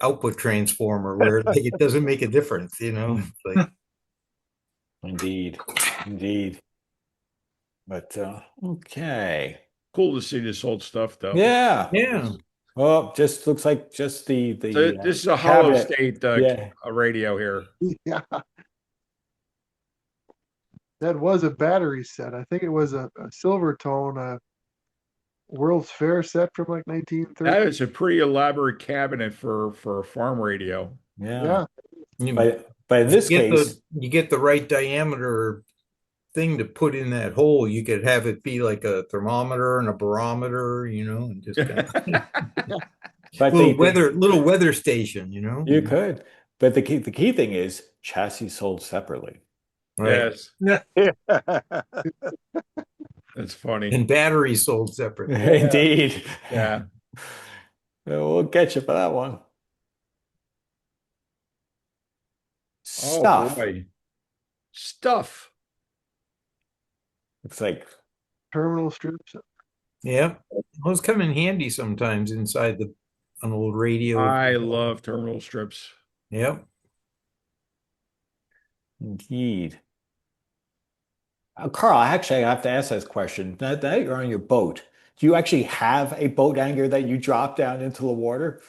output transformer where like, it doesn't make a difference, It's like, Indeed. Indeed. But okay. Cool to see this old stuff though. Yeah. yeah. Well, just looks like just the So this is a hollow cabinet. state Yeah. radio here. Yeah. That was a battery set. I think it was a Silvertone, World's Fair set from like 1930. That is a pretty elaborate cabinet for a farm radio. Yeah. Yeah. But in this case, You get the right diameter thing to put in that hole. You could have it be like a thermometer and a barometer, and just kind of but little weather station, you could. But the key thing is chassis sold separately. Right. Yes, that's funny. And batteries sold separately. Indeed. Yeah. We'll get you for that one. Oh Stuff. boy. Stuff. It's like Terminal strips. Yeah. Those come in handy sometimes inside an old radio. I love terminal strips. Yeah. indeed. Carl, actually, I have to ask this question. Now that you're on your boat, do you actually have a boat anchor that you drop down into the water?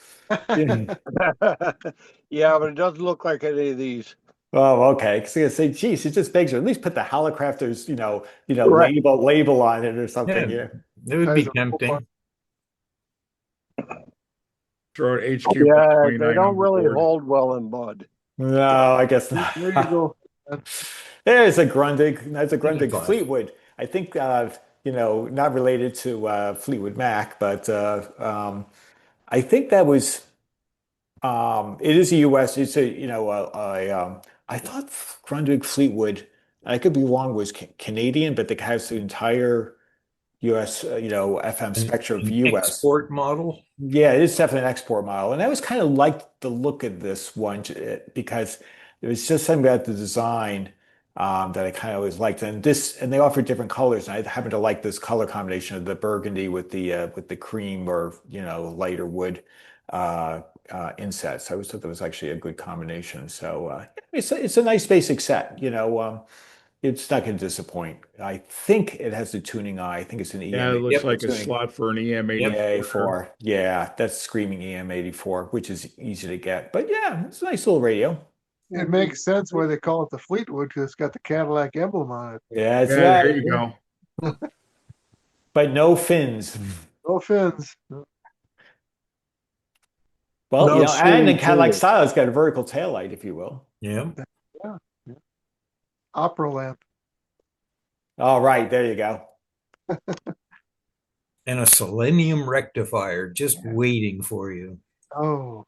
Yeah, but it doesn't look like any of these. Oh, okay. Because I was gonna say, geez, it just begs you. At least put the Hallicrafters, Right. label on it or something. Yeah. Yeah. It would be Guys are tempting. Throw an HQ Yeah, 129 they don't on really board. hold well in mud. No, I guess not. There you go. There's a Grundig. That's a Grundig Signify. Fleetwood. I think not related to Fleetwood Mac, but I think that was it is a US. It's a I thought Grundig Fleetwood. I could be wrong. Was Canadian, but it has the entire US FM spectrum of An US. export model. Yeah, it is definitely an export model. And I was kind of liked the look of this one because there was just something about the design that I kind of always liked. And they offered different colors. And I happen to like this color combination of the burgundy with the cream or lighter wood inset. So I always thought that was actually a good combination. So it's a nice basic set. It's not going to disappoint. I think it has the tuning eye. I think it's an Yeah, it EM. looks like a tuning. slot for an EM84. EM84. Yeah, that's screaming EM84, which is easy to get. But yeah, it's a nice little radio. It makes sense why they call it the Fleetwood because it's got the Cadillac emblem on it. Yeah, it's Yeah, that. there you go. But no fins. No fins. Well, No and in screaming Cadillac fins. style, it's got a vertical tail light, if you will. Yeah. Opera lamp. All right, there you go. And a selenium rectifier just waiting for you. Oh,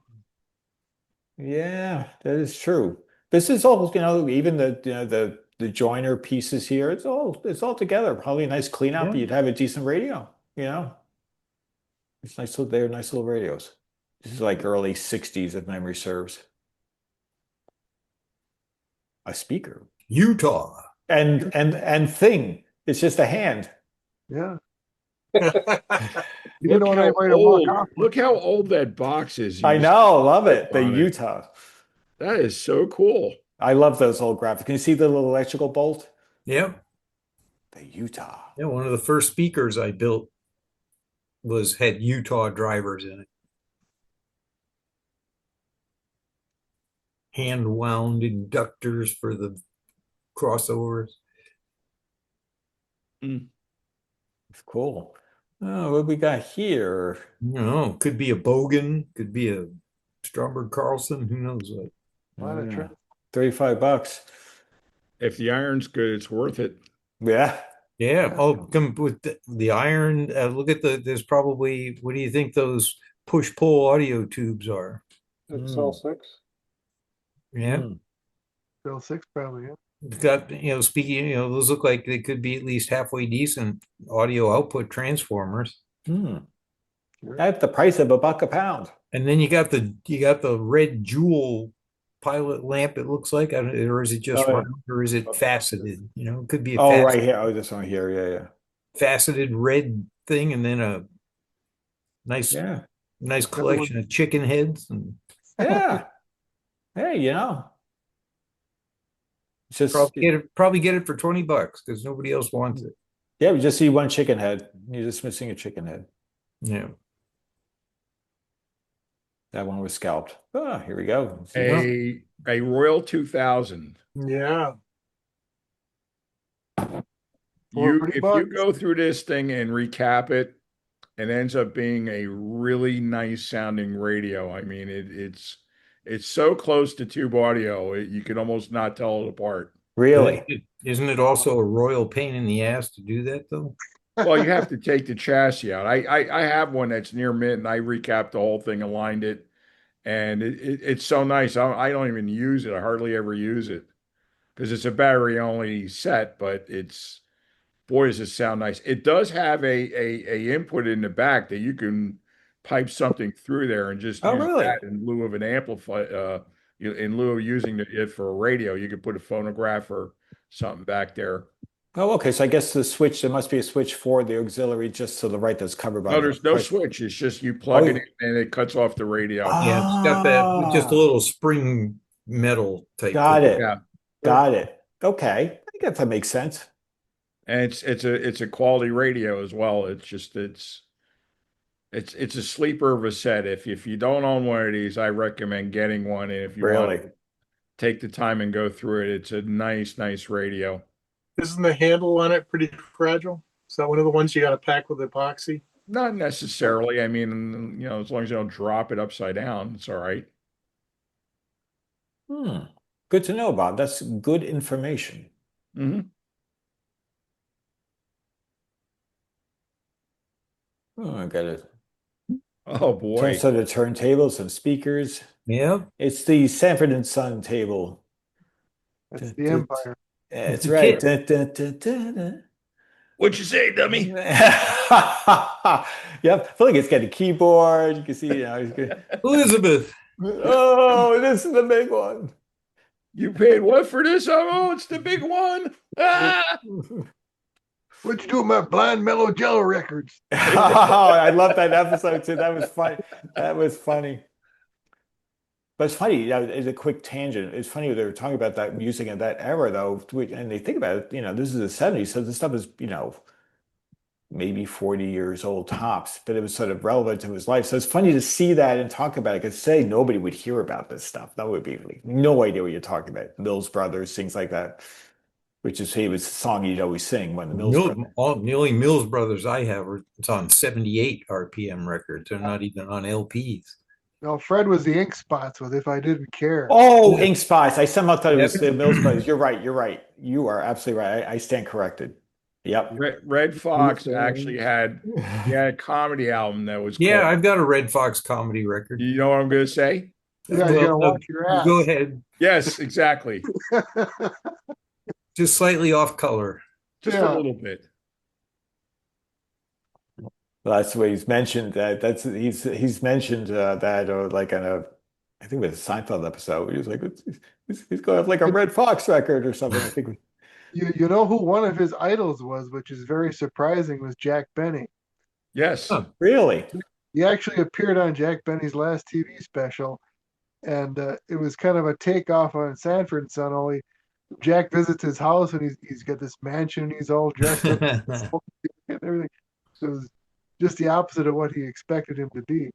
Yeah, that is true. This is all, even the joiner pieces here, it's all together. Probably a nice clean up. Yeah. You'd have a decent radio. It's nice they're nice little radios. This is like early 60s if memory serves. A speaker. Utah. And thing. It's just a hand. yeah. You Look don't want how anybody to walk old, off. look how old that box is. I know, love it. The on it. Utah. That is so cool. I love those old graphics. Can you see the little electrical bolt? Yep. The Utah. Yeah, one of the first speakers I built had Utah drivers in it. Hand wound inductors for the crossovers. It's cool. Oh, what we got here? Could be a Bogan, could be a Stromberg Carlson, who knows what. Lot of trans- $35. If the iron's good, it's worth it. Yeah. Yeah. Oh, come with the iron. Look at there's probably, what do you think those push-pull audio tubes are? XL6. Yeah. Bill 6 probably, yeah. It's got, speaking, those look like they could be at least halfway decent audio output transformers. At the price of $1 a pound. And then you got the red jewel pilot lamp, it looks like, or is it just Oh, yeah. round, or is it faceted? It could be a Oh, right here. Oh, this one here. Yeah, faceted red thing, and then a nice yeah. nice collection of chicken heads. And Yeah. Hey, it's just probably get it for $20 because nobody else wants it. yeah, we just see one chicken head. You're just missing a chicken head. Yeah. That one was scalped. Ah, here we go. A Royal 2000. Yeah. If you $40. go through this thing and recap it, it ends up being a really nice sounding radio. I mean, it's so close to tube audio, you can almost not tell it apart. Really? Isn't it also a royal pain in the ass to do that though? Well, you have to take the chassis out. I have one that's near mint, and I recapped the whole thing, aligned it, and it's so nice. I don't even use it. I hardly ever use it because it's a battery only set, but boy, does it sound nice. It does have a input in the back that you can pipe something through there and just use really? that in lieu of an amplifier. In lieu of using it for a radio, you could put a phonograph or something back there. Oh, okay. So I guess there must be a switch for the auxiliary just to the right that's covered by No, the there's no right. switch. It's just you plug Oh, it in and it cuts off the radio. Yeah, it's got that just a little spring metal type. Got thing. it. Yeah. Got it. Okay. I guess that makes sense. And it's a quality radio as well. It's a sleeper of a set. If you don't own one of these, I recommend getting one. And if you want Really? to take the time and go through it, it's a nice radio. Isn't the handle on it pretty fragile? Is that one of the ones you got to pack with epoxy? Not necessarily. I mean, as long as you don't drop it upside down, it's all right. Good to know, Bob. That's good information. Mhm. Oh, I got a Oh boy. set of turntables, some speakers. Yeah. It's the Sanford and Son table. That's the Empire. That's The right. kit. What'd you say, dummy? Yep. I feel like it's got a keyboard. You can see, he's good. Elizabeth. Oh, this is the big one. You paid what for this? Oh, it's the big one. Ah! What'd you do with my blind mellow jello records? Oh, I love that episode too. That was funny. That was funny. But it's funny, it's a quick tangent. It's funny they were talking about that music in that era, though, and they think about it, this is the 70s, so this stuff is, maybe 40 years old tops, but it was sort of relevant to his life. So it's funny to see that and talk about it, because say nobody would hear about this stuff. That would be like no idea what you're talking about. Mills Brothers, things like that, which is he was the song he'd always sing when the Mills Brothers. The only Mills Brothers I have it's on 78 RPM records. They're not even on LPs. No, Fred was the Ink Spots with If I Didn't Care. Oh, Yeah. Ink Spots. I somehow thought it was Yep. the Mills Brothers. You're right. You're right. You are absolutely right. I stand corrected. Yep. Red Fox actually had a comedy album that was Yeah, called, I've got a Red Fox comedy record. you know what I'm going to say? Yeah, you're gonna watch your ass. Go ahead. Yes, exactly. Just slightly off color. Just Yeah. a little bit. Well, that's what he's mentioned. He's mentioned that like on I think it was a Seinfeld episode. He was like, he's going to have like a Red Fox record or something. I think. You know who one of his idols was, which is very surprising, was Jack Benny. Yes. Huh. Really? He actually appeared on Jack Benny's last TV special, and it was kind of a takeoff on Sanford and Son. Only Jack visits his house, and he's got this mansion, and he's all dressed up and everything. So it was just the opposite of what he expected him to be.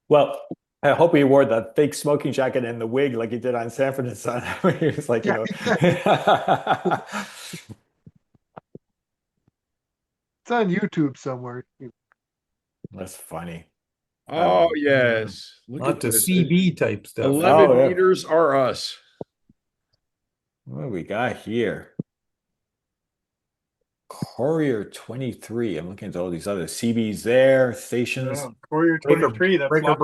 Well, I hope he wore the fake smoking jacket and the wig like he did on Sanford and Son. He was like, It's on YouTube somewhere. That's funny. Oh, yes. Look Not at the this. CB type stuff. 11 Oh, yeah. meters are us. What do we got here? Courier 23. I'm looking at all these other CBs there, stations. Yeah, Courier Breaker, 23. That breaker, flopped-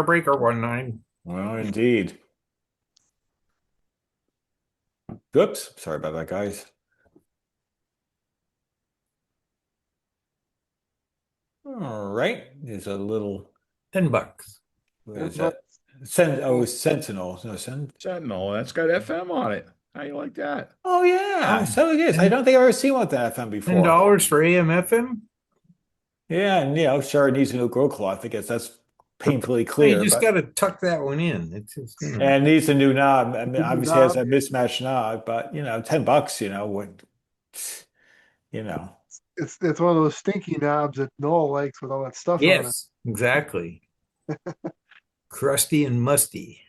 breaker, 19. Well, indeed. Oops, sorry about that, guys. All right, there's a little. $10. What is that? Sentinel. No, Sentinel. That's got FM on it. How you like that? Oh yeah, Oh. so it is. I don't think I've ever seen one with that FM before. $10 for AM FM? Yeah, and sure, it needs a new grow cloth. I guess that's painfully You clear. just but- got to tuck that one in. It's just, And it needs a new knob. I mean, New obviously has a knob. mismatched knob, but $10, would, It's one of those stinky knobs that Noel likes with all that stuff on it. yes, exactly. Crusty and musty.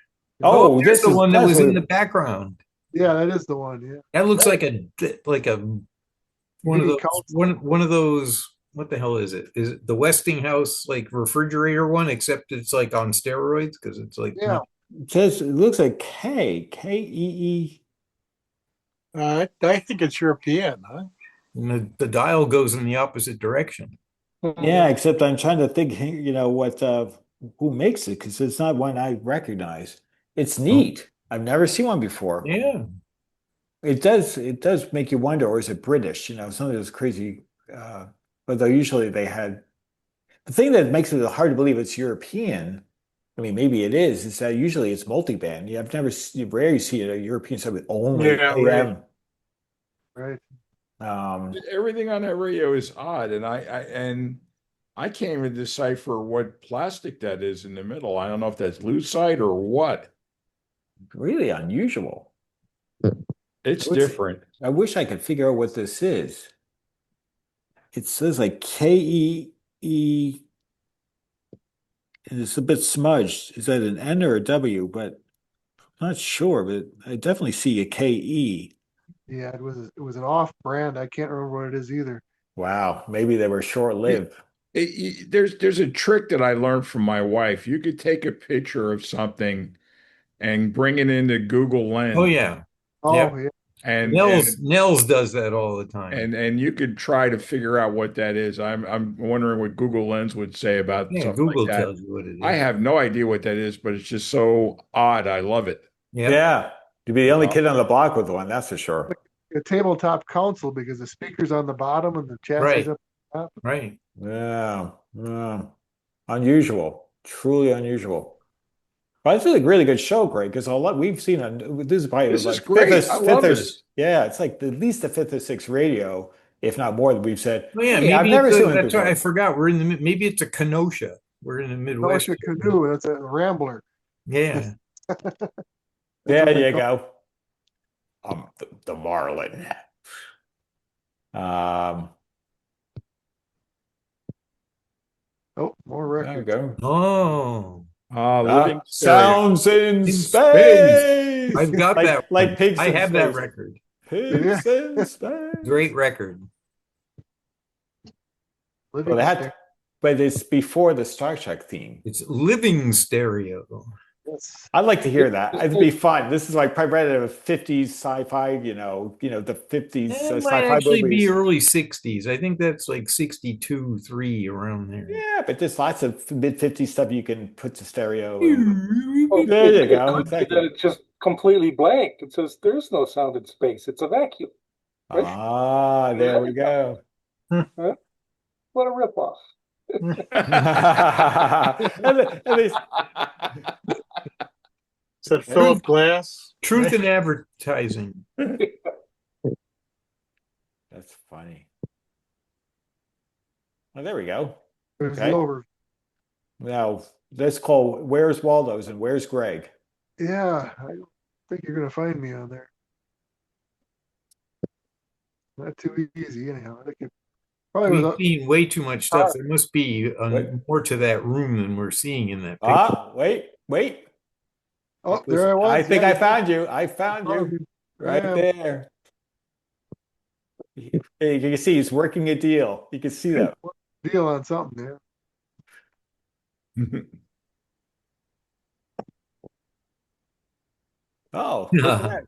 Oh, there's this the is one that was in definitely- the background. Yeah, that is the one. Yeah. That looks like a one of Mini those console. one of those. What the hell is it? Is it the Westinghouse like refrigerator one? Except it's like on steroids because it's like Yeah. It looks like K-E-E. I think it's European, huh? and the dial goes in the opposite direction. Yeah, except I'm trying to think, what who makes it, because it's not one I recognize. It's neat. I've never seen one before. Yeah, It does make you wonder, or is it British? Some of those crazy, but though usually they had the thing that makes it hard to believe it's European. I mean, maybe it is that usually it's multi-band. You rarely see a European sub with only Yeah, AM. Right. Everything on that radio is odd, and I can't even decipher what plastic that is in the middle. I don't know if that's lucite or what. Really unusual. It's What's- different. I wish I could figure out what this is. It says like K-E-E, and it's a bit smudged. Is that an N or a W? But I'm not sure, but I definitely see a K-E. Yeah, it was an off brand. I can't remember what it is either. Wow, maybe they were short-lived. There's a trick that I learned from my wife. You could take a picture of something and bring it into Google Lens. oh yeah. Oh, Yep. yeah. And Nels does that all the time. and you could try to figure out what that is. I'm wondering what Google Lens would say about Yeah, something Google like that. tells you what it is. I have no idea what that is, but it's just so odd. I love it. Yeah. Yeah. You'd be the only kid on the block with one, that's for sure. A tabletop console because the speaker's on the bottom and the chassis Right. up top. Right. Yeah. Yeah. Unusual. Truly unusual. But it's a really good show, Greg, because a lot we've seen on this is probably This is like great. fifth I or, love fifth or this. yeah, it's like at least the fifth or sixth radio, if not more, that we've said. Oh yeah, Hey, I've maybe never it's seen a, one that's right. I before. forgot. We're in the maybe it's a Kenosha. We're in the Midwest. Kenosha Canoe, that's a Rambler. Yeah. That's what There they you call- go. The Marlin. Um, Oh, more there we records. go. Oh. Living stereo. Sounds in In space. I've got like, that. like one. pigs I in have that space. record. Pigs in space. Great record. Living Well, they had, Stereo. but it's before the Star Trek theme. It's living stereo. Yes. I'd like to hear that. It'd be fun. This is like probably right out of 50s sci-fi, the 50s It might sci-fi actually be movies. early 60s. I think that's like 62, 3 around there. Yeah, but there's lots of mid-50s stuff you can put to stereo. and- Oh, There you it go, could be exactly. that it's just completely blank. It says there's no sound in space. It's a vacuum. Ah, there we go. What a ripoff. At least, Is that Philip Glass? Truth in advertising. that's funny. Well, there we go. There's Okay. the over. Now, let's call Where's Waldo's and Where's Greg? Yeah, I don't think you're gonna find me on there. Not too easy, anyhow. I think it probably We've was. seen way too much stuff. There must be Wait. more to that room than we're seeing in that picture. Ah, wait. Oh, there I was. I think yeah, I found you. I found you right Yeah, there. Hey, you can see he's working a deal. You can see that. deal on something, yeah. Oh, look at that.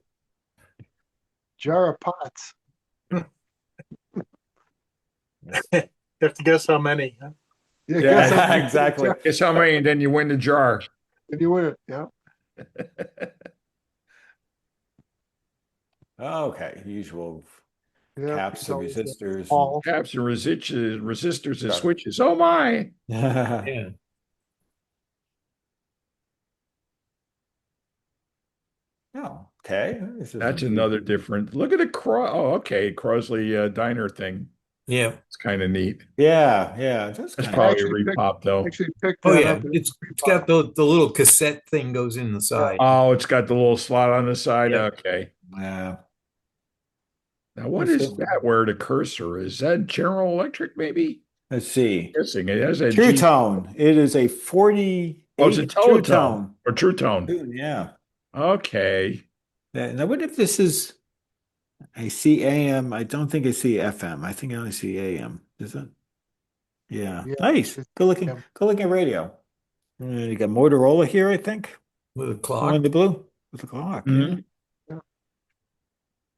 Jar of pots. You have to guess how many. Huh? Yeah, Yeah, guess how many- exactly. Guess how many, and then you win the jar. And you win it, yeah. Okay, usual Yeah, caps it's and always resistors. All. Caps and resistors and Sorry. switches. Oh my! Yeah. Oh, okay. This is That's a- another different. Look at the Oh, okay. Crosley Diner thing. Yeah. It's kind of neat. Yeah, that's That's kind of probably actually a repop though. Actually picked Oh that yeah. up. It's got the little cassette thing goes in the side. Oh, it's got the little slot on the side. Yeah. Okay. yeah. Now, what That's is it. that? Where the cursor is? That General Electric, maybe? Let's see. Guessing it has a True G- Tone. It is a 48 Oh, it's a True Teletone or True Tone. Tone. Yeah. Okay. Now, what if this is? I see AM. I don't think I see FM. I think I only see AM. Is it? Yeah. Yeah, Nice. it's Good looking. AM. Good looking radio. And you got Motorola here, I think. With a On clock. the blue with the clock. Mhm. Yeah.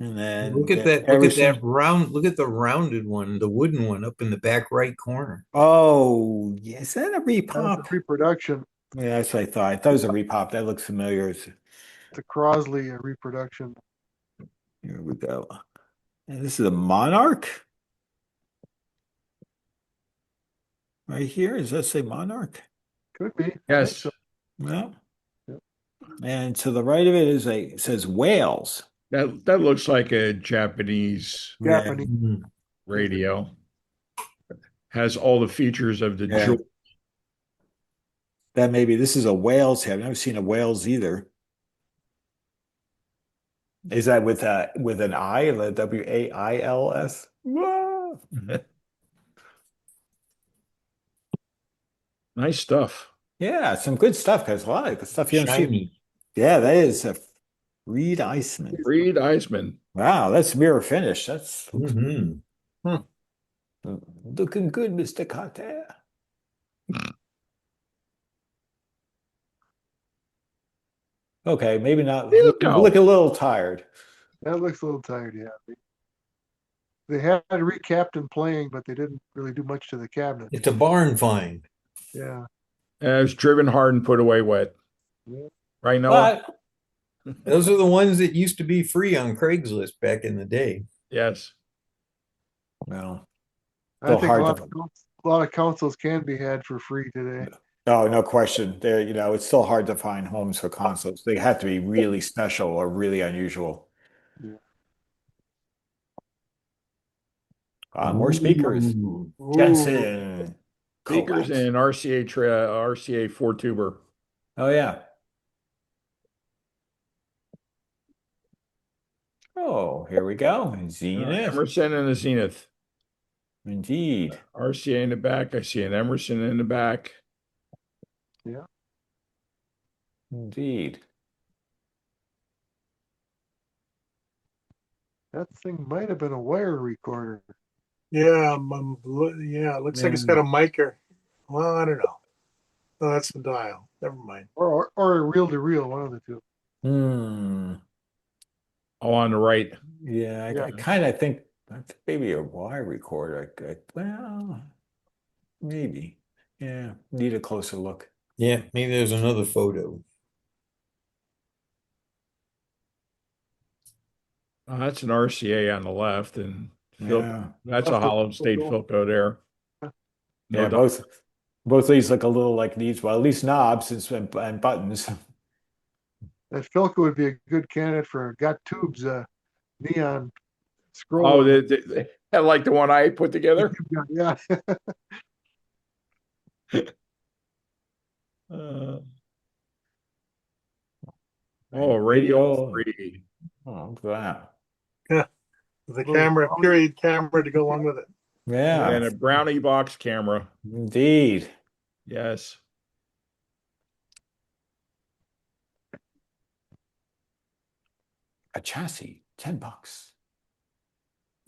And then Look at that. Look at that round. Look at the rounded one, the wooden one up in the back right corner. Oh, yeah. Is that a That's repop? a reproduction. Yeah, that's what I thought. I thought it was a repop. That looks familiar. It's a Crosley reproduction. Here we go. And this is a Monarch. Right here. Does that say Monarch? Could be. Yes. No. Yep. And to the right of it is it says Wales. That looks like a Japanese Japanese. Mhm. radio. Has all the features of the Yeah. jewel. That maybe this is a Wales here. I've never seen a Wales either. Is that with an I, the WAILS? Whoa. Nice stuff. Yeah, some good stuff, guys. A lot of good stuff you don't see. Shiny. Yeah, that is a Reed Iceman. Reed Eisman. Wow, that's mirror finish. That's Mhm. looking good, Mr. Carter. Okay, maybe not. There you go. Look a little tired. That looks a little tired, yeah. They had recapped playing, but they didn't really do much to the cabinet. It's a barn find. Yeah. And it was driven hard and put away wet. Yeah. Right, Noah? But Those are the ones that used to be free on Craigslist back in the day. Yes. well, I Still think hard a lot of consoles can be had for free today. oh, no question. There, it's still hard to find homes for consoles. They have to be really special or really unusual. Yeah. More speakers. Ooh. Jensen. Speakers Coax. and RCA four tuber. Oh yeah. Oh, here we go. Zenith. Emerson and the Zenith. Indeed. RCA in the back. I see an Emerson in the back. Indeed. That thing might have been a wire recorder. Yeah, yeah, it looks like it's got a micer. Well, I don't know. Oh, that's the dial. Never mind. Or a reel to reel, one of the two. Hmm. Oh, on the right. Yeah, I Yeah. kind of think that's maybe a wire recorder. Well, maybe. Yeah, need a closer look. Yeah, maybe there's another photo. That's an RCA on the left, and Yeah. that's a hollow state Philco there. No Yeah, doubt. both of these look a little like these. Well, at least knobs and buttons. That Philco would be a good candidate for Got Tubes neon scroll. Oh, they like the one I put together. Yeah. Oh, radio 3. Oh, look at The camera, period camera to go along with it. that. Yeah, And a Brownie box camera. indeed. Yes. A chassis, $10.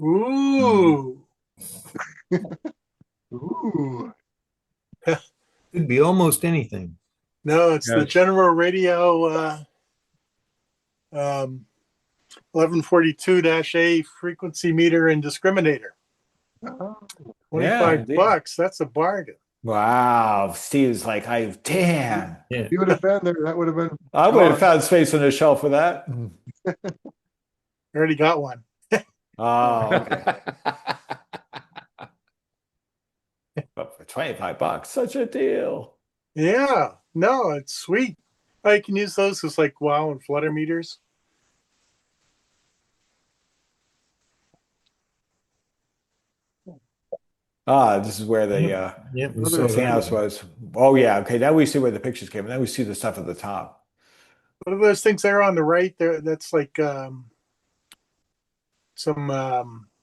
Ooh. Ooh. Could be almost anything. No, it's the Yes. General Radio 1142-A frequency meter and discriminator. Oh, 25 indeed. bucks. That's a bargain. Wow, Steve's like, damn. Yeah. you would have been there. That would have been. I would have found space on the shelf for that. I already got one. Oh, okay. But for $25, such a deal. Yeah. No, it's sweet. I can use those as like wow and flutter meters. This is where the Yeah, we Another saw something that else one. was. Oh yeah, okay. Now we see where the pictures came. Now we see the stuff at the top. What are those things there on the right there? That's like some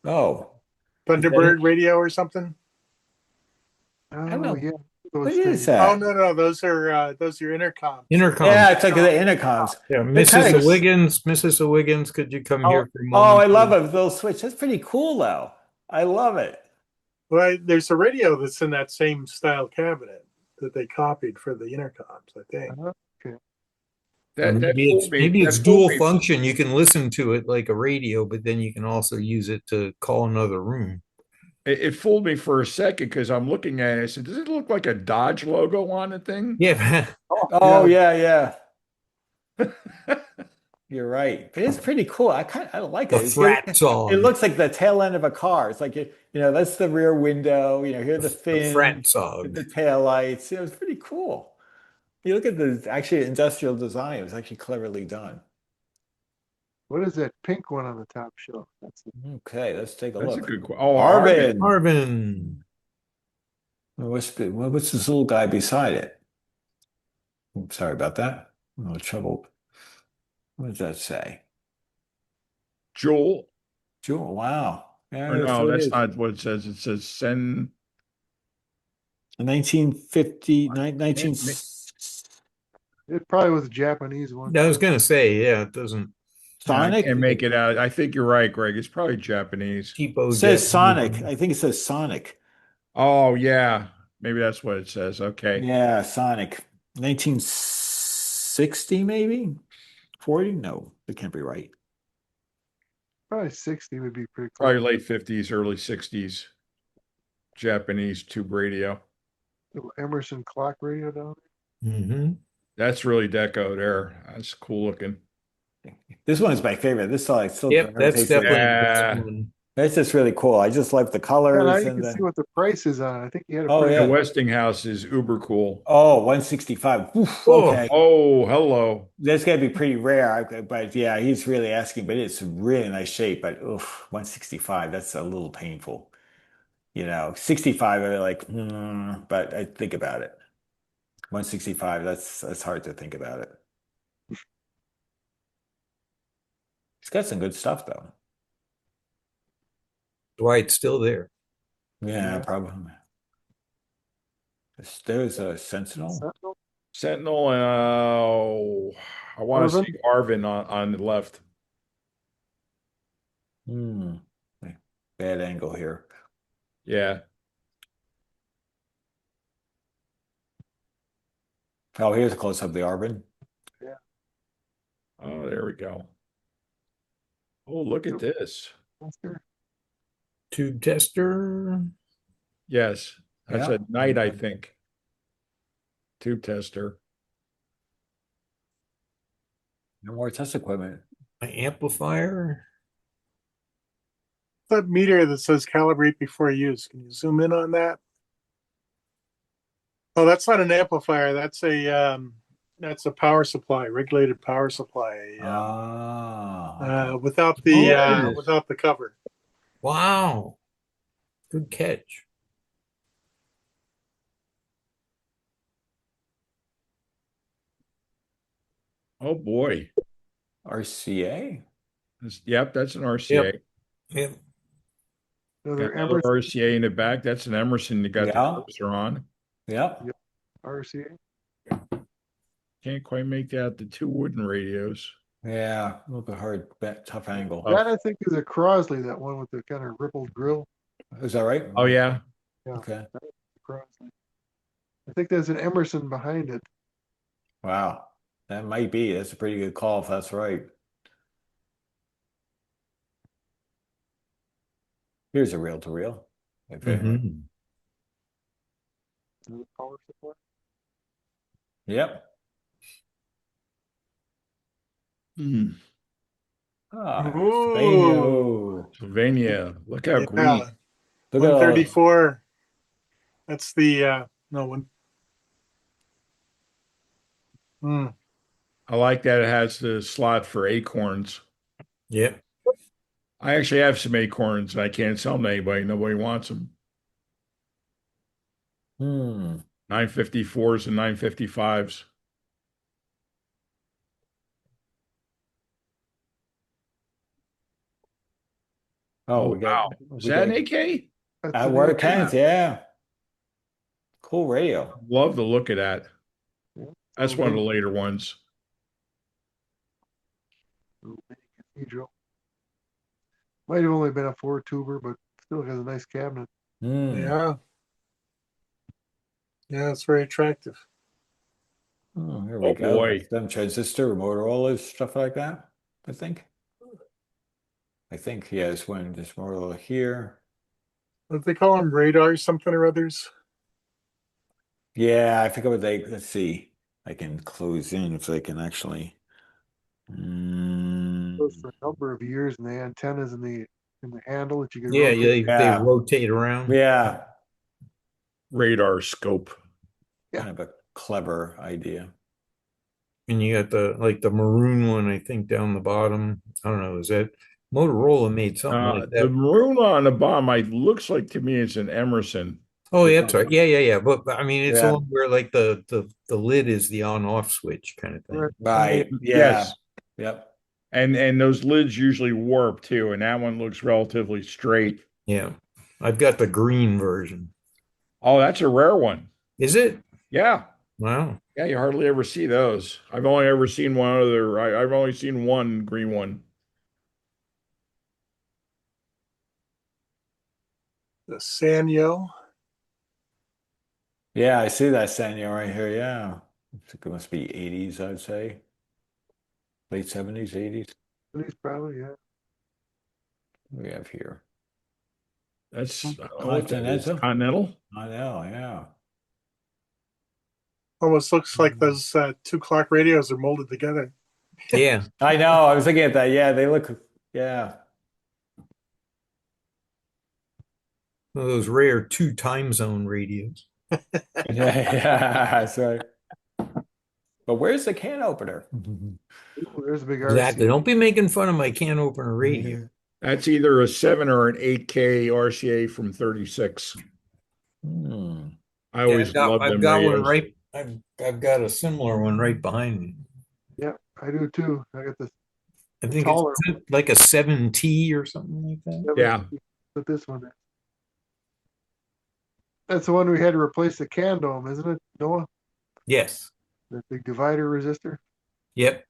Oh, Thunderbird radio or something. Oh, know. yeah. what Those is things. that? Oh no, those are your intercom. Intercom. Yeah, it's like the intercoms. Yeah, They're Mrs. kinda- Mrs. O'Wiggins, could you come Oh, here for a oh, moment? I love please? a little switch. That's pretty cool, though. I love it. Well, there's a radio that's in that same style cabinet that they copied for the intercoms, I think. Maybe it's, fooled me. maybe That it's fooled dual me. function. You can listen to it like a radio, but then you can also use it to call another room. It fooled me for a second because I'm looking at it. I said, "Does it look like a Dodge logo on the thing?" Yeah. Oh yeah. You're right. But it's pretty cool. I like The it. frat song. It looks like the tail end of a car. It's like that's the rear window. Here are the The fins, frat song. with the tail lights. It was pretty cool. You look at the actually industrial design. It was actually cleverly done. What is that pink one on the top shelf? That's Okay, let's take a That's a look. good. Oh, Arvin. Marvin. What's this little guy beside it? Oops, sorry about that. I'm a little troubled. What does that say? Joel. Jewel. Wow. Yeah, Or that's no, what it that's is. not what it says. It says send. 1950, 19. it. Probably was a Japanese one. I was gonna say, yeah, it doesn't. Sonic? And make it out. I think you're right, Greg. It's probably Japanese. Cheapo It says Japanese. Sonic. I think it says Sonic. Oh yeah, maybe that's what it says. Okay. Yeah, Sonic. 1960 maybe? 40? No, it can't be right. Probably 60 would be pretty Probably close. late 50s, early 60s. Japanese tube radio. Little Emerson clock radio down Mm-hmm. That's really deco there. That's cool looking. This one is my favorite. This like still Yep, that's gravitates to- definitely the Yeah. best one. That's just really cool. I just like the there. Yeah, now colors you and can see the what the price is on it. I think he had a Oh, pretty yeah. The Westinghouse is uber cool. 165. Oof, Oh. okay. Oh, hello. That's gonna be pretty rare. But yeah, he's really asking, but it's really nice shape. But oof, 165, that's a little painful. 65, I'm like, but I think about it. 165, that's hard to think about it. He's got some good stuff though. Why it's still there. Yeah, Yeah. probably. There's a Sentinel. Sentinel. Sentinel and I want to Arvin? see Arvin on the left. Hmm. Bad angle here. Yeah. Oh, here's a close up of the Arbin. Oh, there we go. Oh, look at this. Master. Tube tester. Yes. That's Yeah. a Knight, I think. Tube tester. No more test equipment. My amplifier. That meter that says calibrate before use. Can you zoom in on that? Oh, that's not an amplifier. That's a power supply, regulated power supply. Ah. Without Oh, it the is. without the cover. Wow. Good catch. Oh boy. RCA? Yep, that's an RCA. Yep. Another Got another Emerson RCA in the back. That's an Emerson you got Yeah. the cursor on. Yep. RCA. Can't quite make out the two wooden radios. Yeah. A little bit hard, tough angle. Oh. That I think is a Crosley, that one with the kind of rippled grill. Is that right? Oh yeah. Okay. Crosley. I think there's an Emerson behind it. Wow. That might be. That's a pretty good call if that's right. Here's a reel to reel. Mhm. Another power supply. Yep. Hmm. Ah, Ooh. Spanio. Sylvania. Look how Yeah. green. Look at all 134. That's the no one. Hmm. I like that it has the slot for acorns. Yep. I actually have some acorns and I can't sell them to anybody. Nobody wants them. 954s and 955s. Oh, we got Is that an AK? That's at an where it AK. counts, yeah. Cool radio. Love the look of that. Yeah. That's one of the later ones. Little mini cathedral. Might have only been a 4-tuber, but still has a nice cabinet. Yeah. Yeah, it's very attractive. Oh, here we Oh, go. boy. That's them transistor, Motorola, stuff like that, I think. Yeah, this one, this Motorola here. What do they call them? Radar something or others? Yeah, I forget what let's see. I can close in if they can actually. Those for a number of years, and the antennas in the handle that you can Yeah, rotate. they Yeah. rotate around. Yeah, Radar scope. Yeah. kind of a clever idea. And you got the maroon one, I think, down the bottom. I don't know, is that Motorola made something like The that? maroon on the bottom, looks like to me it's an Emerson. Oh, yeah, that's right. Yeah. But I mean, it's the Yeah. one where like the lid is the on-off switch kind of thing. Right. Right. Yeah. Yes. Yep. And those lids usually warp too, and that one looks relatively straight. Yeah. I've got the green version. Oh, that's a rare one. Is it? Yeah. Wow. Yeah, you hardly ever see those. I've only ever seen one other. I've only seen one green one. The Sanyo. Yeah, I see that Sanyo right here. Yeah. I think it must be 80s, I'd say. Late 70s, 80s. These probably, yeah. What do we have here? That's I don't know what that is. Continental? Continental. I know, yeah. Almost looks like those 2 o'clock radios are molded together. Yeah. I know. I was looking at that. Yeah, they look. Yeah. One of those rare 2 time zone radios. Yeah, yeah, that's right. But where's the can opener? Ooh, there's a big Exactly. RC. Don't be making fun of my can opener radio. That's either a 7 or an 8K RCA from 36. Hmm. I always loved I've them got one radios. right. I've got a similar one right behind me. Yeah, I do too. I got this I think taller it's like a 7T or something like that. Yeah. But this one is. That's the one we had to replace the can dome, isn't it, Noah? Yes. The big divider resistor. Yep.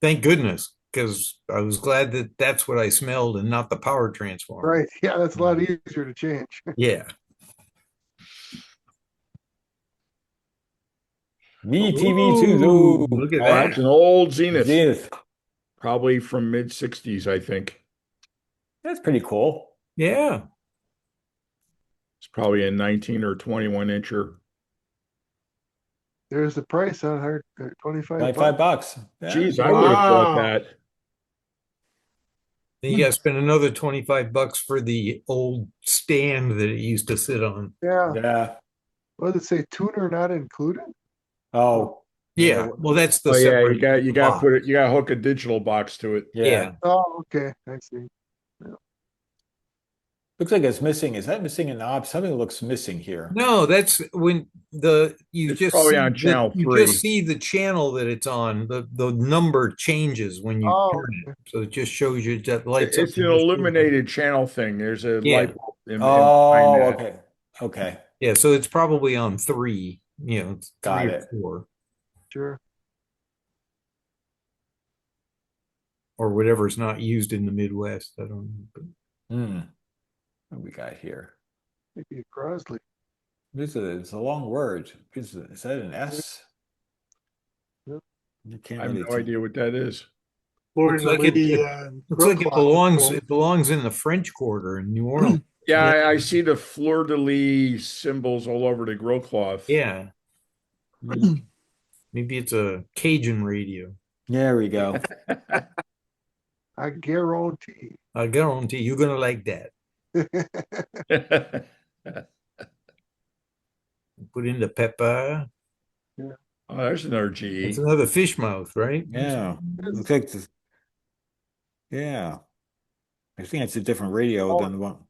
Thank goodness, because I was glad that that's what I smelled and not the power transformer. Right. Yeah, that's a lot easier to change. Yeah. VTV2. Ooh, look at Oh, that. that's an old Zenith. Zenith. Probably from mid 60s, I think. That's pretty cool. Yeah. It's probably a 19 or 21 incher. There's the price on her, 25 $25. bucks. Yeah. Jeez, I would have bought Wow. that. Then you got to spend another $25 for the old stand that it used to sit on. Yeah. Yeah. What does it say? Tuner not included? Oh. Yeah. Well, that's the Oh yeah, separate you got to box. put it. You got to hook a digital box to it. Yeah. Oh, okay. I see. Looks like it's missing. Is that missing a knob? Something looks missing here. No, that's when you It's just probably see on channel you 3. just see the channel that it's on. The number changes when you Oh, turn it. So it just shows you that lights up. It's an illuminated channel thing. There's a Yeah. light bulb in Oh, behind that. okay. Okay. Yeah, so it's probably on 3, it's Got 3 or it. 4 sure. or whatever's not used in the Midwest. I don't know. But Hmm. What do we got here? Maybe a Crosley. It's a long word. Is that an S? Yep. You can't I have really no tell. idea what that is. Lord Looks and like Lee, looks like grill cloth. it belongs in the French Quarter in New Orleans. Yeah, Yeah. I see the fleur de lis symbols all over the grill cloth. Yeah, Hmm. maybe it's a Cajun radio. There we go. I guarantee. I guarantee you're gonna like that. Put in the pepper. Oh, there's another GE. It's another fish mouth, right? Yeah. Looks like this. Yeah. I think it's a different radio Oh. than the one.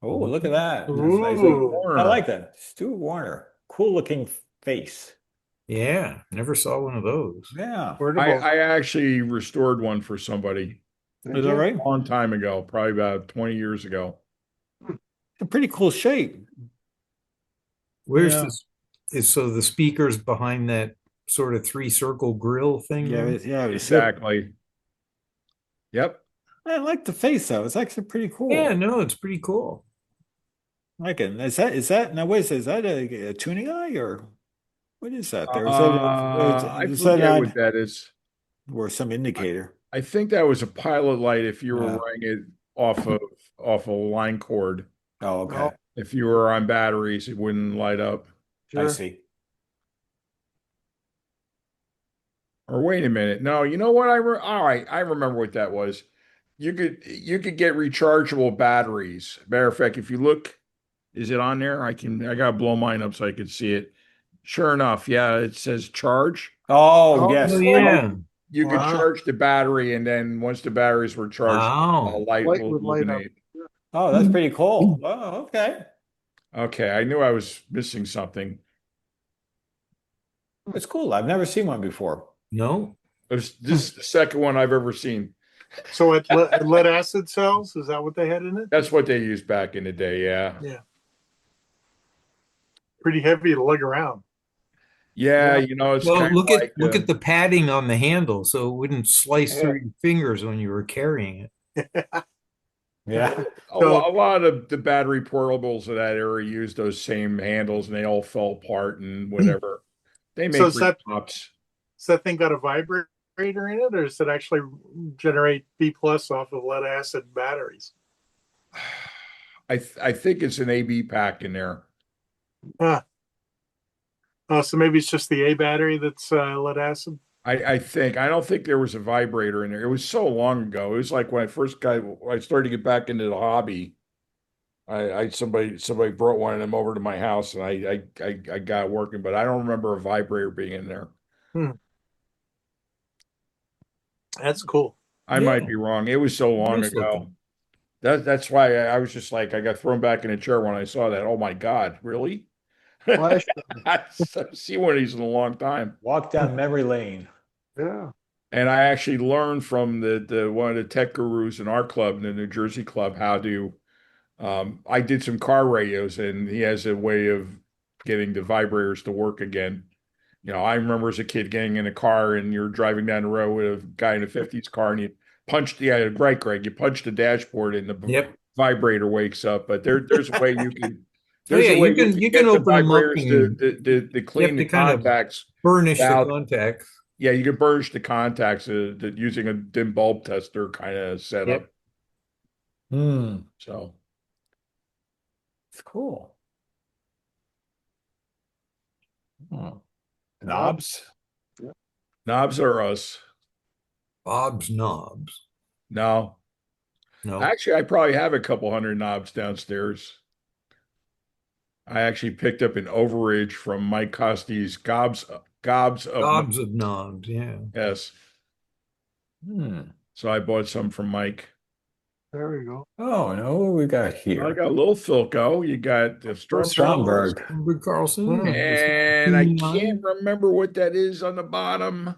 Oh, look at that. That's nice. Ooh. I like that. Stuart Warner. Cool looking face. Yeah, never saw one of those. Yeah. Portable. I actually restored one for somebody Is that right? a long time ago, probably about 20 years ago. It's a pretty cool shape. Where's Yeah. this? So the speakers behind that sort of 3-circle grill thing? Yeah, there? yeah. Exactly. Yep. I like the face though. It's actually pretty cool. Yeah, no, it's pretty cool. I like it. Is that now? What is that a tuning eye or what is that? There is I is that forget not- what that is. or some indicator? I think that was a pilot light if you were Yeah. running it off a line cord. Oh, okay. If you were on batteries, it wouldn't light up. I Sure. see. Or wait a minute. No, you know what? All right, I remember what that was. You could get rechargeable batteries. Matter of fact, if you look, is it on there? I gotta blow mine up so I can see it. Sure enough, yeah, it says charge. Oh, Oh, yes. Oh, yeah. You could Wow. charge the battery, and then once the batteries were charged, Wow. a light Light will would light up. illuminate. Oh, that's pretty cool. Oh, okay. Okay, I knew I was missing something. It's cool. I've never seen one before. No. This is the second one I've ever seen. So it lead acid cells, is that what they had in it? That's what they used back in the day. Yeah. Pretty heavy to lug around. Yeah, you know, it's Well, kind look of at look at the padding on the handle, so it wouldn't slice Yeah. through your fingers when you were carrying it. Yeah. a lot of the battery portables of that era used those same handles, and they all fell apart and whatever. They So make is that tops. has that thing got a vibrator in it, or does it actually generate B plus off of lead acid batteries? I think it's an AB pack in there. Huh. Oh, so maybe it's just the A battery that's lead acid. I think I don't think there was a vibrator in there. It was so long ago. It was like when I started to get back into the hobby. Somebody brought one of them over to my house and I got it working, but I don't remember a vibrator being in there. That's cool. I might be wrong. It was so long Nice ago. looking. That's why I was just like I got thrown back in a chair when I saw that. Oh my God, really? Flash. I haven't seen one of these in a long time. Walk down memory lane. Yeah. And I actually learned from the one of the tech gurus in our club, in the New Jersey club, how to I did some car radios and he has a way of getting the vibrators to work again. You know, I remember as a kid getting in a car and you're driving down the road with a guy in a 50s car and you punched, yeah, right, Greg, you punch the dashboard and the Yep. vibrator wakes up. But there's a way you can, Oh, there's yeah, a way you can get open the them up vibrators and to clean to the kind of contacts. burnish the Without- contact. Yeah, you can burnish the contacts using a dim bulb tester kind of setup. Yep. So It's cool. Knobs? knobs are us. Bob's Knobs. No, No. actually, I probably have a couple hundred knobs downstairs. I actually picked up an overage from Mike Costy's Gobs of Bob's of Knobs, yeah. Yes. So I bought some from Mike. There we go. Oh, no, what we got here? I got a little Philco. You got the Stromberg. Rick Carlson. And I can't remember what that is on the bottom.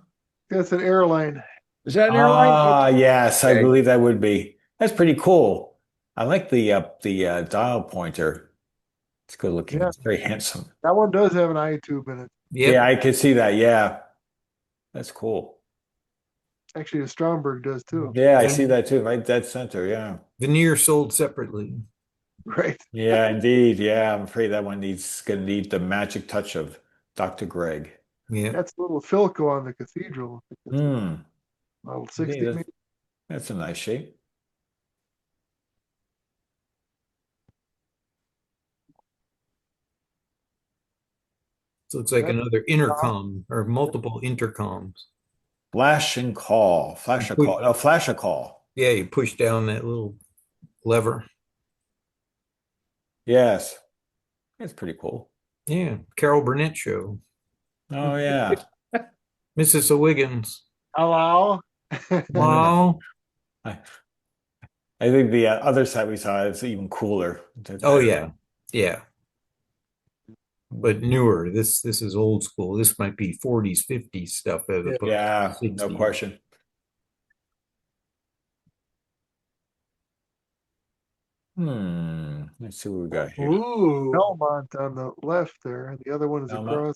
That's an airline. Is that an airline? Ah, yes, I Okay. believe that would be. That's pretty cool. I like the dial pointer. It's good looking. Yeah. It's very handsome. That one does have an eye tube in it. Yep. Yeah, I could see that. Yeah, that's cool. Actually, the Stromberg does too. Yeah, I see that too. Right dead center. Yeah. Veneer sold separately. Right. Yeah, indeed. Yeah, I'm afraid that one gonna need the magic touch of Dr. Greg. Yeah. That's a little Philco on the cathedral. Model 60 Indeed, maybe. that's a nice shape. So it's like another intercom or multiple intercoms. Flash and call. Flash a call. No, flash a call. Yeah, you push down that little lever. Yes. That's pretty cool. Yeah. Carol Burnett show. Oh yeah. Mrs. O'Wiggins. Hello. Wow. I think the other side we saw is even cooler. Oh yeah. Yeah. But newer. This is old school. This might be 40s, 50s stuff as opposed Yeah, to no 60s. question. Let's see what we got here. Ooh. Belmont on the left there. The other one is Belmont. across.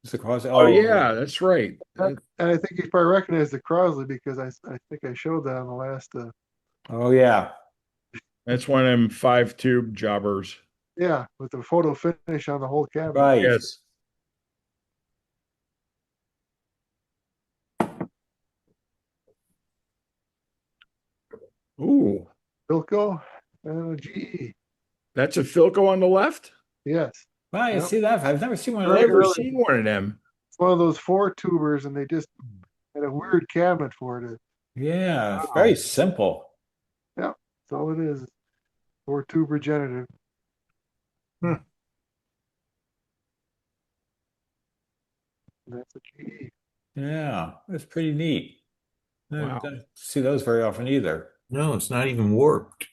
Is the cross? Oh, yeah, that's right. And I think you probably recognize the Crosley because I think I showed that on the last. Oh yeah. That's one of them 5-tube jobbers. Yeah, with the photo finish on the whole cabinet. Right. Yes. Ooh, Philco and a GE. that's a Philco on the left? Yes. Wow, you Yep. see that? I've never seen one of I've Right, those. never really. seen one of them. It's one of those 4-tubers, and they just had a weird cabinet for it. Yeah, it's very simple. That's all it is. 4-tube regenerative. That's a GE. Yeah, it's pretty neat. I Wow. don't see those very often either. No, it's not even warped.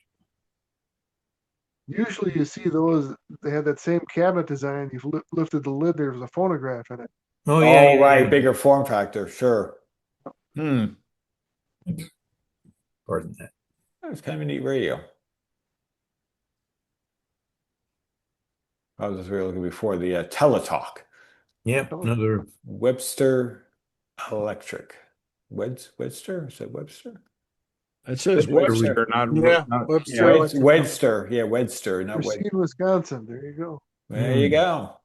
Usually you see those, they have that same cabinet design. You've lifted the lid, there's a phonograph in it. Oh yeah, Oh, right, yeah. bigger form factor, sure. Pardon that. That's kind of a neat radio. I was just really looking before the Teletalk. Yep, another Webster Electric. Webster? Is it Webster? It says Webster. Webster, not Yeah, not- Webster. yeah. Wedster. Yeah, Wedster, not Wed. Racine, Wisconsin. There you go. There you go.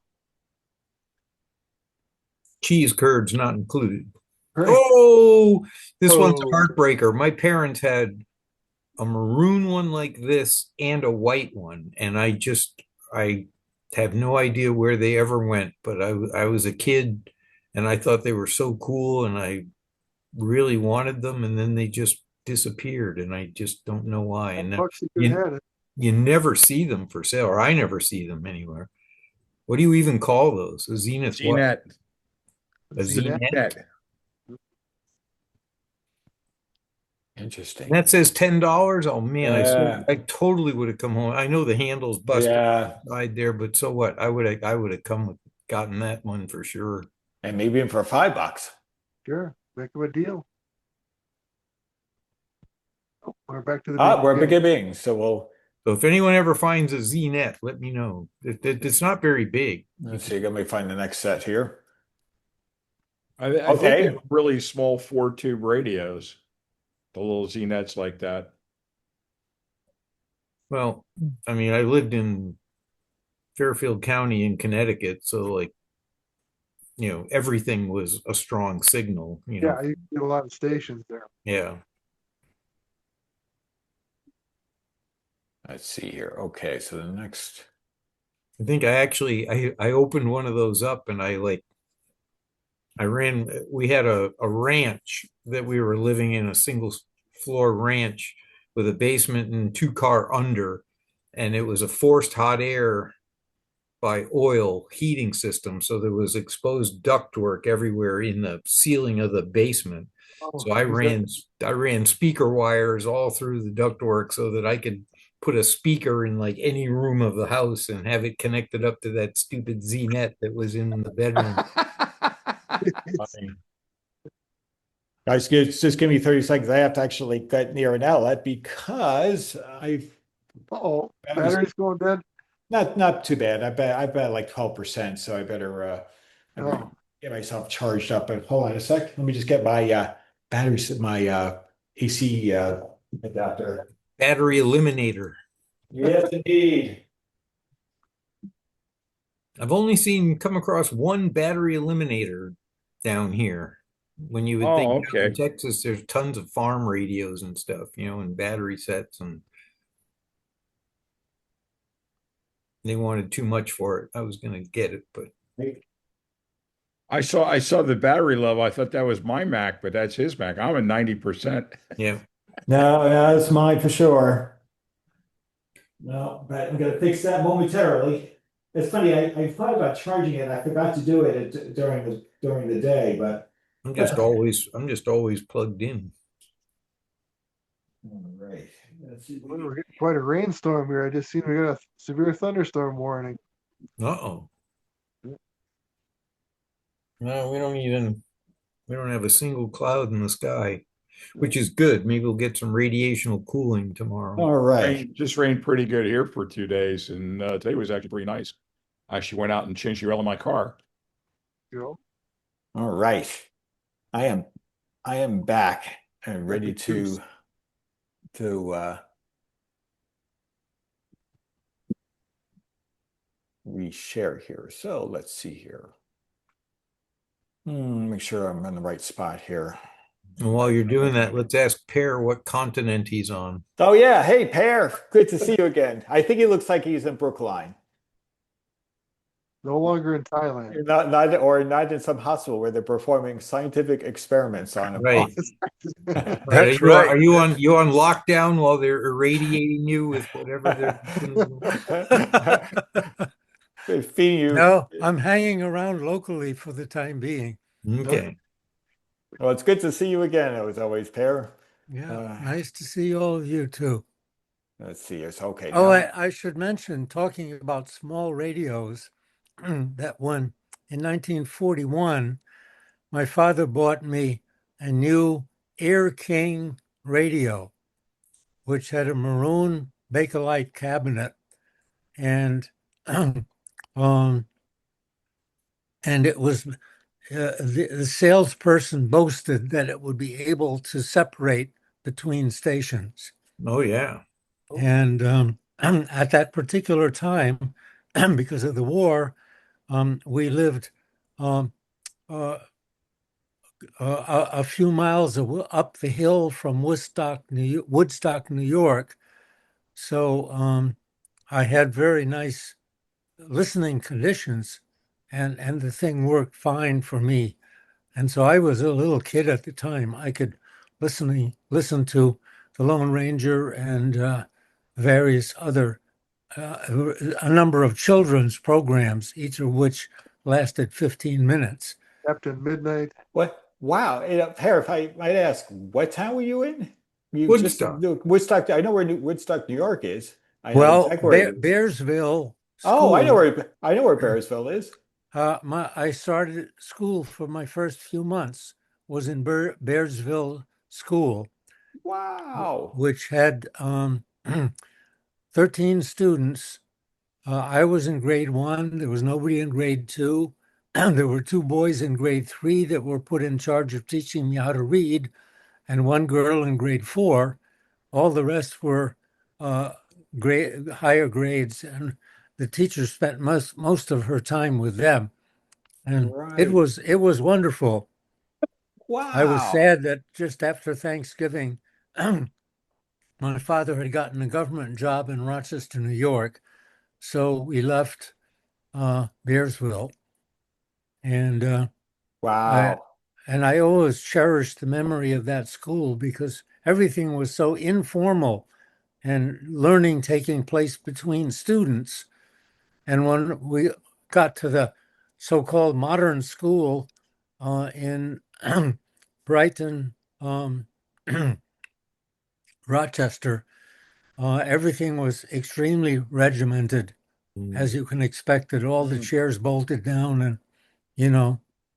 cheese curds not included. Right. Oh, this one's a Oh. heartbreaker. My parents had a maroon one like this and a white one, and I have no idea where they ever went, but I was a kid and I thought they were so cool and I really wanted them, and then they just disappeared, and I just don't know why. And now Bucks if you you, had it. you never see them for sale, or I never see them anywhere. What do you even call those? A Zenith what? CNET. A Zenith. Zenith? Net. Interesting. And that says $10. Oh man, Yeah. I totally would have come home. I know the handle's busted Yeah. side there, but so what? I would have gotten that one for sure. And maybe even for $5. Sure. Make them a deal. Oh, we're back to the We're beginning. beginning. So we'll So if anyone ever finds a Z-Net, let me know. It's not very big. let's see. Let me find the next set here. I think Okay. they have really small 4-tube radios, the little Z-nets like that. Well, I mean, I lived in Fairfield County in Connecticut, so like, everything was a strong signal, Yeah, you get a lot of stations there. Yeah. Let's see here. Okay, so the next. I think I opened one of those up and we had a ranch that we were living in, a single floor ranch with a basement and 2-car under, and it was a forced hot air by oil heating system. So there was exposed ductwork everywhere in the ceiling of the basement. Oh, So I ran speaker wires all through the ductwork so that I could put a speaker in like any room of the house and have it connected up to that stupid Z-Net that was in the bedroom. Funny. Guys, just give me 30 seconds. I have to actually get near an outlet because I've Uh-oh, battery's going dead. not too bad. I bet like 12%, so I better Oh. get myself charged up. But hold on a sec. Let me just get my batteries, my AC adapter. Battery eliminator. Yes, indeed. I've only come across one battery eliminator down here. When you would Oh, think down in okay. Texas, there's tons of farm radios and stuff, and battery sets, and they wanted too much for it. I was going to get it, but I saw the battery level. I thought that was my Mac, but that's his Mac. I'm at 90%. yeah. No, it's mine for sure. No, but I'm gonna fix that momentarily. It's funny, I thought about charging it. I forgot to do it during the day, but I'm just always plugged in. all right. Let's see. We're getting quite a rainstorm here. I just seen we got a severe thunderstorm warning. Uh-oh. No, we don't have a single cloud in the sky, which is good. Maybe we'll get some radiational cooling tomorrow. All right. Just rained pretty good here for 2 days, and today was actually pretty nice. I actually went out and changed the oil in my car. You know, All right. I am back and ready to reshare here. So let's see here. Make sure I'm in the right spot here. And while you're doing that, let's ask Pear what continent he's on. Oh yeah, hey Pear, good to see you again. I think he looks like he's in Brookline. no longer in Thailand. Not in some hospital where they're performing scientific experiments on him. Right. That's Are you on lockdown while they're irradiating you with whatever They're feeding you. No, I'm hanging around locally for the time being. Okay. Well, it's good to see you again, as always, Pear. Yeah, nice to see all of you too. Let's see. It's okay. Oh, now. I should mention, talking about small radios, that one in 1941, my father bought me a new Air King radio, which had a maroon Bakelite cabinet, and and it was the salesperson boasted that it would be able to separate between stations. Oh yeah. And at that particular time, because of the war, we lived uh, a few miles up the hill from Woodstock, New York. So I had very nice listening conditions, and the thing worked fine for me. And so I was a little kid at the time. I could listen to the Lone Ranger and various other a number of children's programs, each of which lasted 15 minutes. Captain Midnight. What? Wow. Harry, if I might ask, what town were you in? You Woodstock. Woodstock. I know where Woodstock, New York is. I know Well, exactly where it is. Bearsville Oh, I know School. where Bearsville is. I started school for my first few months was in Bearsville School, Wow. which had 13 students. I was in grade 1. There was nobody in grade 2. There were 2 boys in grade 3 that were put in charge of teaching me how to read, and 1 girl in grade 4. All the rest were higher grades, and the teacher spent most of her time with them, and Right. it was wonderful. I was Wow. sad that just after Thanksgiving, my father had gotten a government job in Rochester, New York, so we left Bearsville, and Wow. I always cherished the memory of that school because everything was so informal and learning taking place between students. And when we got to the so-called modern school in Brighton, Rochester, everything was extremely regimented, as you can expect. That all the chairs bolted down, and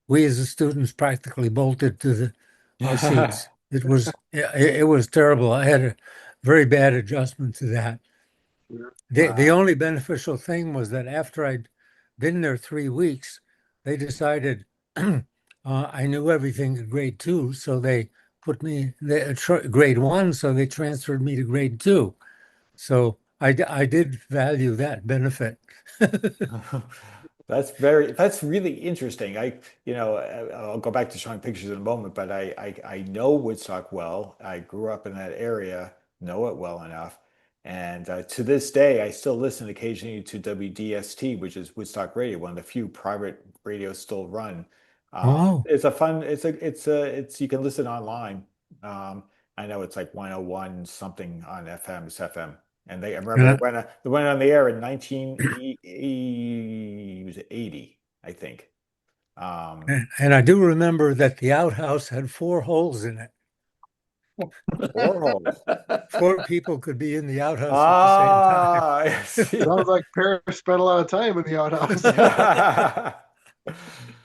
we as the students practically bolted to our seats. It was terrible. I had a very bad adjustment to that. The Wow. only beneficial thing was that after I'd been there 3 weeks, they decided I knew everything in grade 2, so they put me grade 1, so they transferred me to grade 2. So I did value that benefit. That's really interesting. I'll go back to showing pictures in a moment, but I know Woodstock well. I grew up in that area, know it well enough. And to this day, I still listen occasionally to WDST, which is Woodstock Radio, one of the few private radios still run. Oh, It's a fun, it's, you can listen online. Um, I know it's like 101 something on FM, it's FM. And I remember and it went on the air in 1980, I think. Um, and I do remember that the outhouse had 4 holes in it. 4 holes. 4 people could be in the outhouse at the same time. Ah, I see. Sounds like Paris spent a lot of time in the outhouse.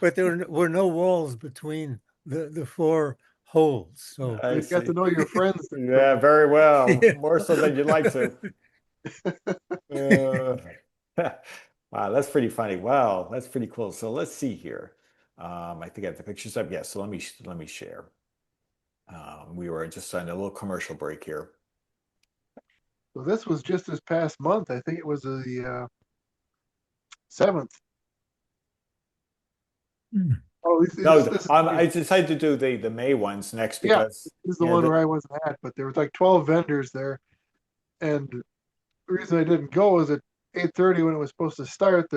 But there were no walls between the 4 holes. So I You got see. to know your friends. Yeah, very well. Yeah. More so than you'd like to. Uh, wow, that's pretty funny. Wow, that's pretty cool. So let's see here. I think I have the pictures up. Yeah, so let me share. We were just on a little commercial break here. So this was just this past month. I think it was the 7th. Hmm. Oh, No, this is I decided to do the May ones next Yeah, because this is the yeah, one where I wasn't at, but there was like 12 vendors there. And the reason I didn't go is at 8:30 when it was supposed to start, I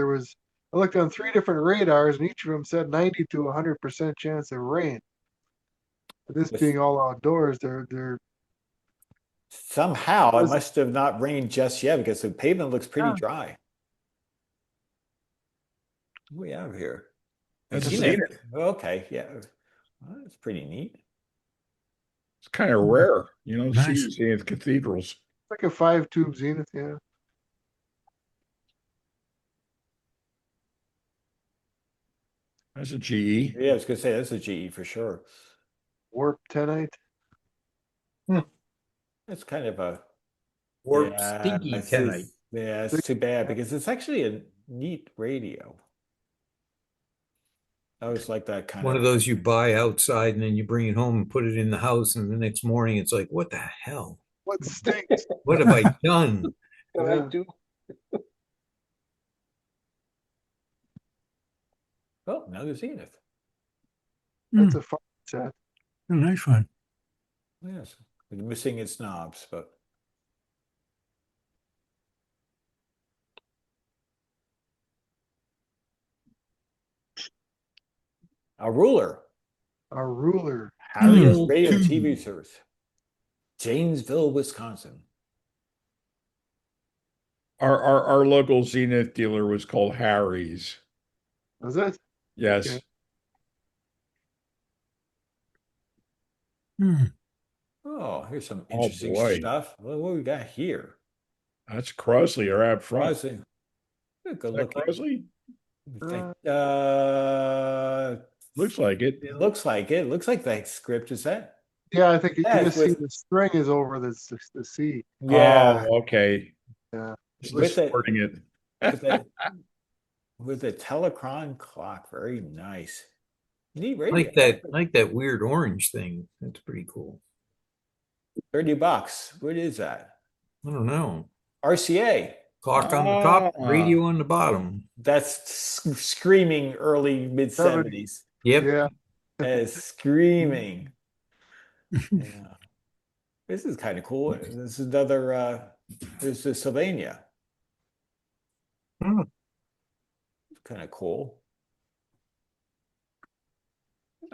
looked on 3 different radars and each of them said 90 to 100% chance of rain. But this Yes. being all outdoors, they're somehow it must have not rained just yet because the pavement looks pretty Yeah. dry. What do we have here? That's Zenith. Okay, yeah. Well, that's pretty neat. It's kind of rare. You don't see Nice. these in cathedrals. like a 5-tube Zenith, yeah. That's a GE. Yeah, I was gonna say that's a GE for sure. Warp 10-ite. It's kind of a Warp yeah, stinky it's tonight. yeah, it's too bad because it's actually a neat radio. I always like that kind One of of those you buy outside and then you bring it home and put it in the house, and the next morning it's like, what the hell? What stinks? What have I done? Can I Yeah. do? oh, another Zenith. That's a fun set. A nice one. Yes, we're missing its knobs, but a ruler. A ruler. Harriet Hmm. Radio TV Service. Janesville, Wisconsin. Our local Zenith dealer was called Harry's. Was it? Yes. Okay. Hmm. Oh, here's some Oh, interesting boy. stuff. What we got here? That's Crosley or up front. Is Crosley. Good that looking. Crosley? Looks like it. It looks like it. Looks like the script is that. Yeah, I think you Yeah, just see with- the string is over the C. Yeah, Oh, okay. Yeah. Just With it- distorting it. with a Telecron clock. Very nice. Neat radio. Like that weird orange thing. That's pretty cool. $30. What is that? I don't know. RCA. Clock on the top, Ah. radio on the bottom. That's screaming early mid 70s. Yep. Yeah. That is screaming. Yeah. This is kind of cool. This is another this is Sylvania. Hmm. Kind of cool.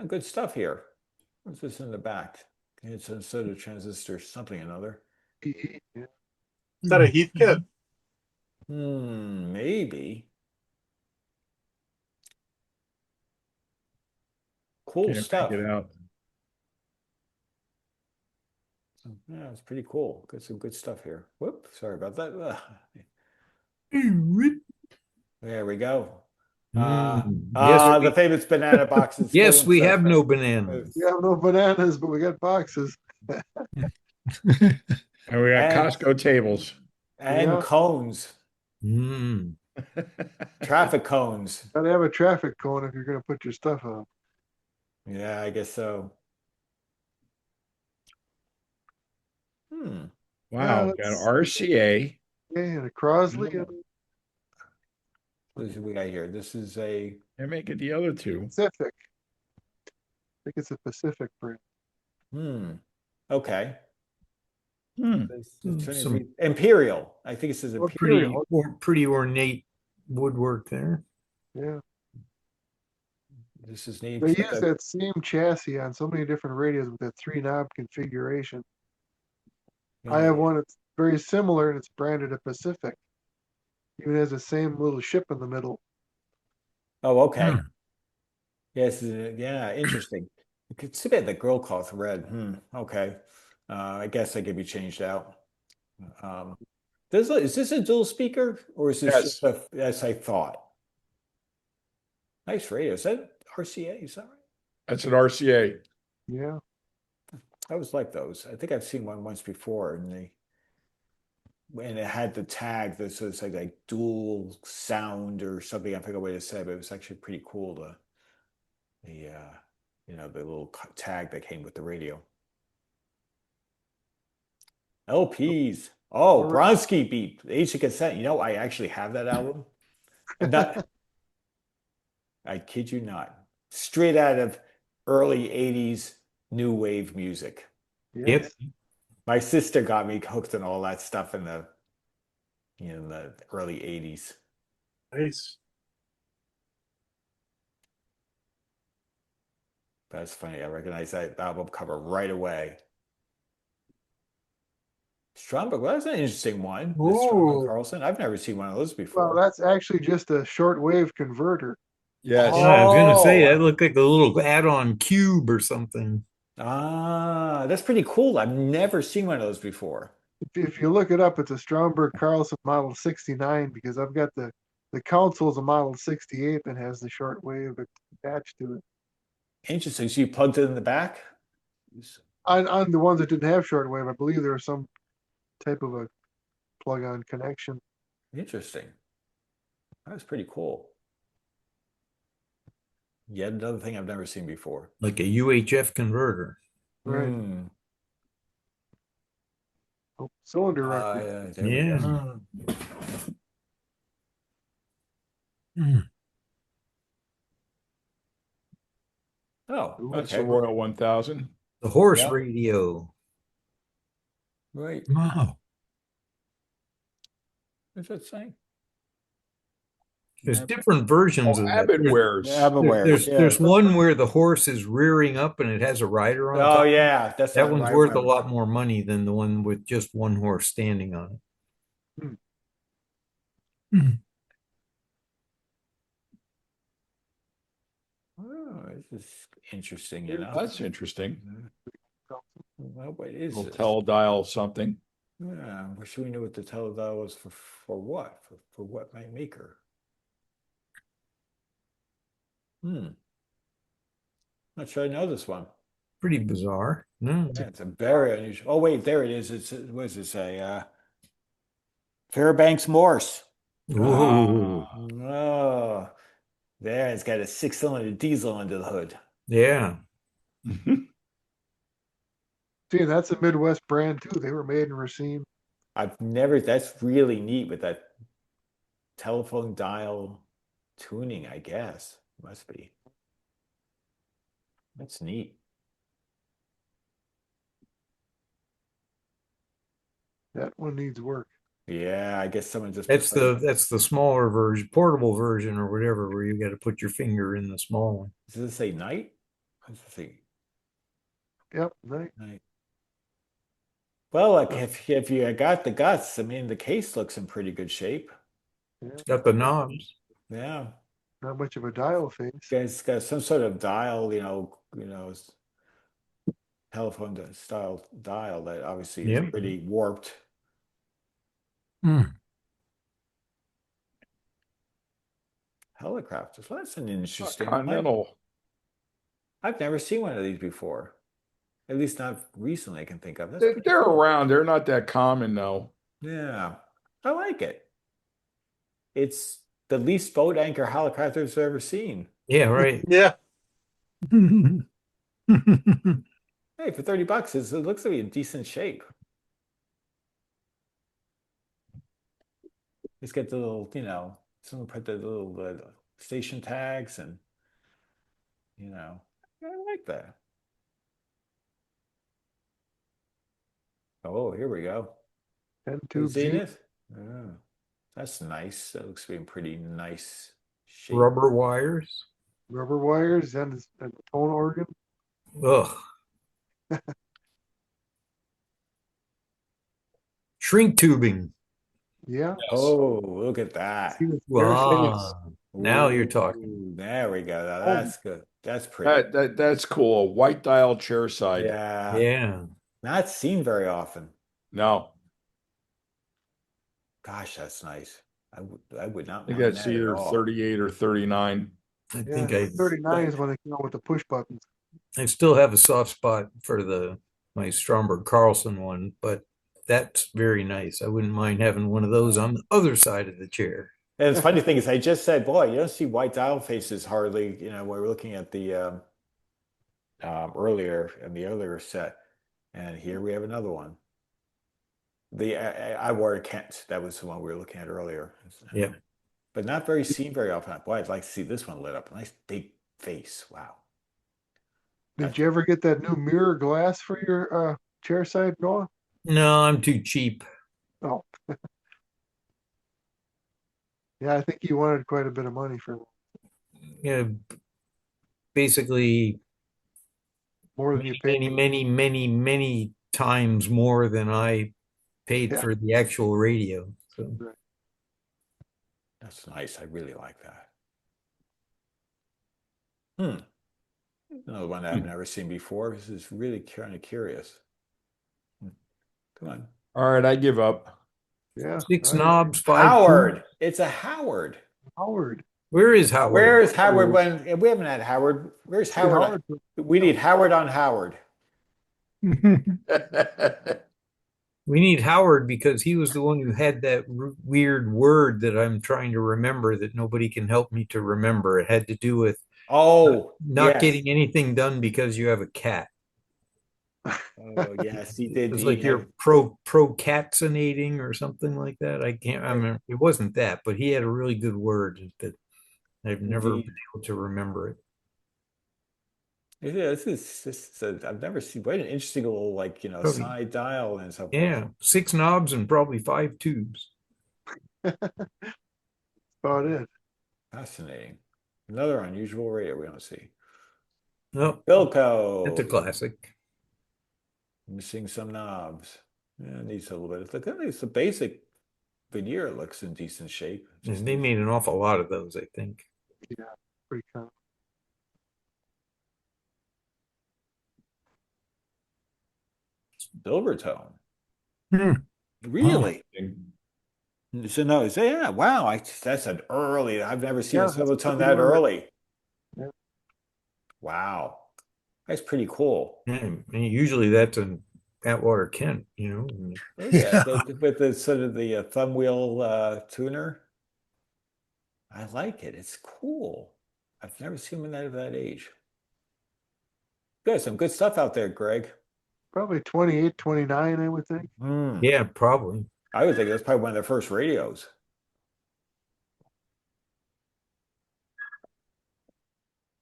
Good stuff here. What's this in the back? It's a sort of transistor, something or another. Yeah. Is that a Heathkit? Maybe. Cool Can't stuff. make it out. Yeah, it's pretty cool. Got some good stuff here. Whoop, sorry about that. There we go. The famous banana boxes. Yes, we have no bananas. We have no bananas, but we got boxes. And we got And- Costco tables. And Yeah. cones, Mm. traffic cones. Gotta have a traffic cone if you're gonna put your stuff up. Yeah, I guess so. Wow. Yeah, Got that's- RCA. Okay, and a Crosley and What do we got here? This is a And make it the other two. Pacific. I think it's a Pacific print. okay. Some Imperial. I think it says Imperial. pretty ornate woodwork there. Yeah. This is neat. They It's use like a- that same chassis on so many different radios with that 3-knob configuration. I have one that's very similar and it's branded a Pacific. Even has the same little ship in the middle. Oh, okay. Hmm. Yes, yeah, interesting. It's too bad the girl cloth red. Okay. I guess that could be changed out. Is this a dual speaker or is this Yes. just as I thought? Nice radio. Is that RCA? Is that right? That's an RCA. Yeah. I always like those. I think I've seen one once before, and it had the tag that says like dual sound or something. I forget what it said, but it was actually pretty cool. The little tag that came with the radio. LPs. Oh, Bronski beat Age of Consent. I actually have that album. I kid you not. Straight out of early 80s new wave music. Yep. My sister got me hooked on all that stuff in the early 80s. Nice. That's funny. I recognize that album cover right away. Stromberg, well, that's an interesting one. The Stromberg Ooh. Carlson. I've never seen one of those before. Well, that's actually just a shortwave converter. Yes. Yeah, I was gonna say Oh. that looked like a little add-on cube or something. That's pretty cool. I've never seen one of those before. If you look it up, it's a Stromberg Carlson Model 69 because I've got the console is a Model 68 that has the shortwave attached to it. Interesting. So you plugged it in the back? On the ones that didn't have shortwave, I believe there was some type of a plug-on connection. Interesting. That was pretty cool. Yet another thing I've never seen before. Like a UHF converter. Right. Oh, cylinder record. There we Yeah. go. Hmm. Oh, That's a okay. Royal 1000. The horse Yeah. radio. Right. Wow. What's that saying? There's Yep. different versions Oh, of that. Abbott wears. Yeah, I'm aware. There's one where the horse is rearing up and it has a rider on Oh top. yeah, that's That what one's I worth a remember. lot more money than the one with just one horse standing on it. Oh, this is interesting, you know. That's interesting. Well, what is Little this? teledial something. Yeah, wish we knew what the teledial was for what? For what might maker? Not sure I know this one. Pretty bizarre. No, Yeah, it's a very unusual. Oh wait, there it is. It's what does it say? Fairbanks Morse. Ooh, Oh, there it's got a 6-cylinder diesel under the hood. yeah. See, that's a Midwest brand too. They were made in Racine. I've never. That's really neat with that telephone dial tuning. I guess must be. That's neat. That one needs work. Yeah, I guess someone just. That's the smaller version, portable version or whatever, where you got to put your finger in the small one. Does it say night? What does it say? Yep, right. Night. Well, like if you got the guts, I mean, the case looks in pretty good shape. It's got the knobs. Yeah, Not much of a dial face. it's got some sort of dial, telephone style dial that obviously is Yep. pretty warped. Helicopters. Well, that's an interesting one. Continental. I've never seen one of these before. At least not recently I can think of. That's They're pretty cool. around. They're not that common though. Yeah, I like it. It's the least boat anchor helicopters I've ever seen. Yeah, right. Yeah. Hey, for $30, it looks to be in decent shape. Just get the little, someone put the little station tags and, I like that. Oh, here we go. 10 Have you tube seen G. it? Oh, that's nice. That looks to be in pretty nice shape. Rubber wires. Rubber wires and a tone organ. Ugh. Shrink tubing. Yeah. Oh, look at that. See the Wow. Now you're talking. Ooh, there we go. Now that's good. That's pretty. That's cool. A white dial chair side. Yeah. Yeah. Not seen very often. No, Gosh, that's nice. I would not I think mind that's that at either all. 38 or 39. I Yeah, think I 39 is when they come out with the push buttons. I still have a soft spot for my Stromberg Carlson one, but that's very nice. I wouldn't mind having one of those on the other side of the chair. And the funny thing is, I just said, boy, you don't see white dial faces hardly. When we're looking at the earlier in the earlier set, and here we have another one. The I wore Kent. That was the one we were looking at earlier. Yeah. But not very seen very often. Boy, I'd like to see this one lit up. Nice big face. Wow. Did you ever get that new mirror glass for your chair side, Noah? No, I'm too cheap. Oh. Yeah, I think you wanted quite a bit of money for Yeah, basically more than you paid. many times more than I paid Yeah. for the actual radio. So That's nice. I really like that. Another one that I've never seen before. This is really kind of curious. Come on. All right, I give up. Yeah. six I- knobs, five. Howard. It's a Howard. Howard. Where is Howard? Where is Howard when we haven't had Howard? Where's Howard? We need Howard on Howard. We need Howard because he was the one who had that weird word that I'm trying to remember that nobody can help me to remember. It had to do with Oh, not yes. getting anything done because you have a cat. Oh, yes, he did. It's He like had- you're procrastinating or something like that. I can't remember. It wasn't that, but he had a really good word that I've never Indeed. been able to remember it. Yeah, I've never seen, what an interesting little, like, Probably. side dial and so forth. Yeah, 6 knobs and probably 5 tubes. About it. Fascinating. Another unusual radio we don't see. No, Bilco. that's a classic. Missing some knobs. Yeah, it needs a little bit. Look at least the basic veneer looks in decent shape. Just And they needs- made an awful lot of those, I think. Yeah, pretty common. Silvertone. Hmm. Really? So no, yeah, wow. That's an early. I've never seen Yeah, a that's Silvertone pretty that early. early. Yeah. Wow. That's pretty cool. And usually that's an Atwater Kent, you know. Oh, yeah, with the sort of the thumb wheel tuner. I like it. It's cool. I've never seen one of that age. Good, some good stuff out there, Greg. Probably 28, 29, I would think. Hmm. Yeah, probably. I would think that's probably one of their first radios.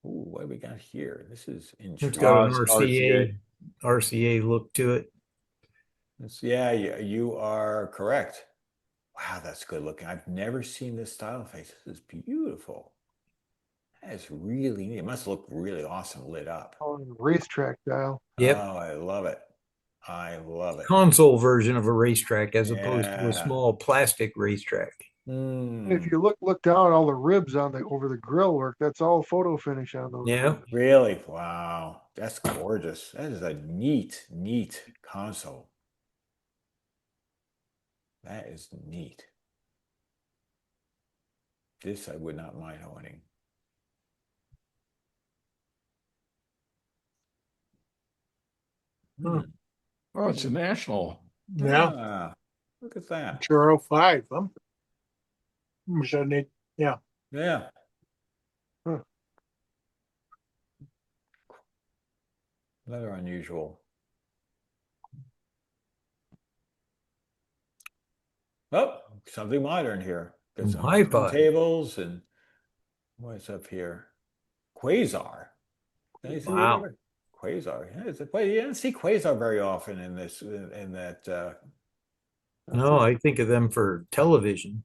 Ooh, what do we got here? This is It's got an intriguing. RCA look to it. Yeah, you are correct. Wow, that's good looking. I've never seen this style face. This is beautiful. That is really neat. It must look really awesome lit up. Oh, and racetrack dial. Yep. Oh, I love it. I love it. Console version of a racetrack as opposed to Yeah. a small plastic racetrack. And if Mm, you look down, all the ribs on the over the grill work, that's all photo finish on those. Yeah. really? Wow. That's gorgeous. That is a neat console. That is neat. This I would not mind owning. Hmm. Oh, it's a national. Yeah, Ah, look at that. Churro 5. Which I need. Yeah. Yeah. Huh. Another unusual. Oh, something modern here. Got Some some hi-fi. tables and what's up here? Quasar. Anything Wow. there? Quasar. Yeah, you don't see Quasar very often in this in that. No, I think of them for television.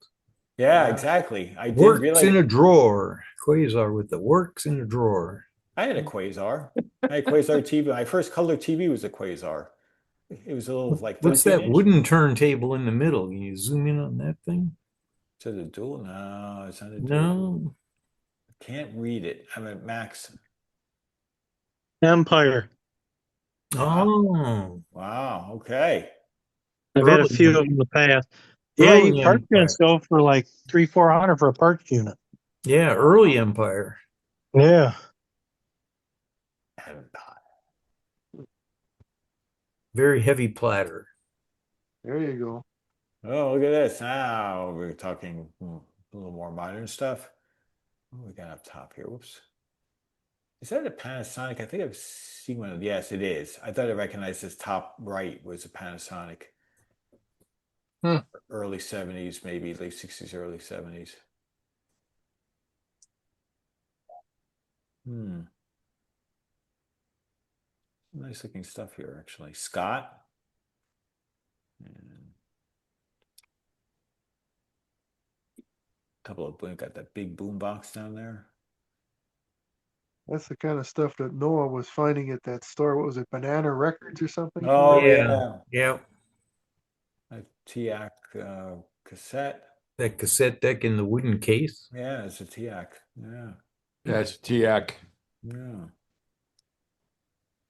Yeah, Yeah. exactly. I didn't Works realize in a drawer. Quasar with the works in a drawer. I had a Quasar. I had a Quasar TV. My first color TV was a Quasar. It was a little like What's that 13-inch. wooden turntable in the middle? Can you zoom in on that thing? Is it a dual? No, it's not a dual. No. Can't read it. I'm at max. Empire. Oh. Wow. Okay. I've had a Early few Empire. of them in the past. Yeah, Early you park Empire. units go for like 300-400 for a park unit. Yeah, early Empire. Yeah. Very heavy platter. There you go. Oh, look at this. Now we're talking a little more modern stuff. What do we got up top here? Whoops. Is that a Panasonic? I think I've seen one of. Yes, it is. I thought I recognized this top right was a Panasonic. Early 70s, maybe late 60s, early 70s. Nice looking stuff here, actually. Scott. And a couple of we got that big boom box down there. That's the kind of stuff that Noah was finding at that store. What was it, Banana Records or something? Oh Yeah. Yeah. A TIAC cassette. That cassette deck in the wooden case. Yeah, it's a TIAC. Yeah. That's TIAC. Yeah.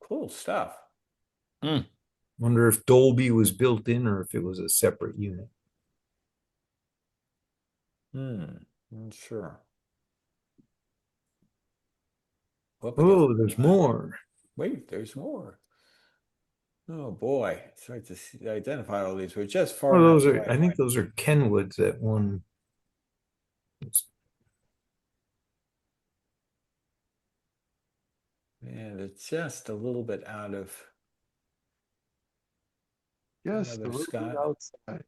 Cool stuff. Wonder if Dolby was built in or if it was a separate unit. Not sure. Oh, there's more. Wait, there's more. Oh boy, it's hard to identify all these. We're just far Oh, enough those are. away. I think those are Kenwoods. That one. And it's just a little bit out of. Yes, Another the little bit Scott. outside.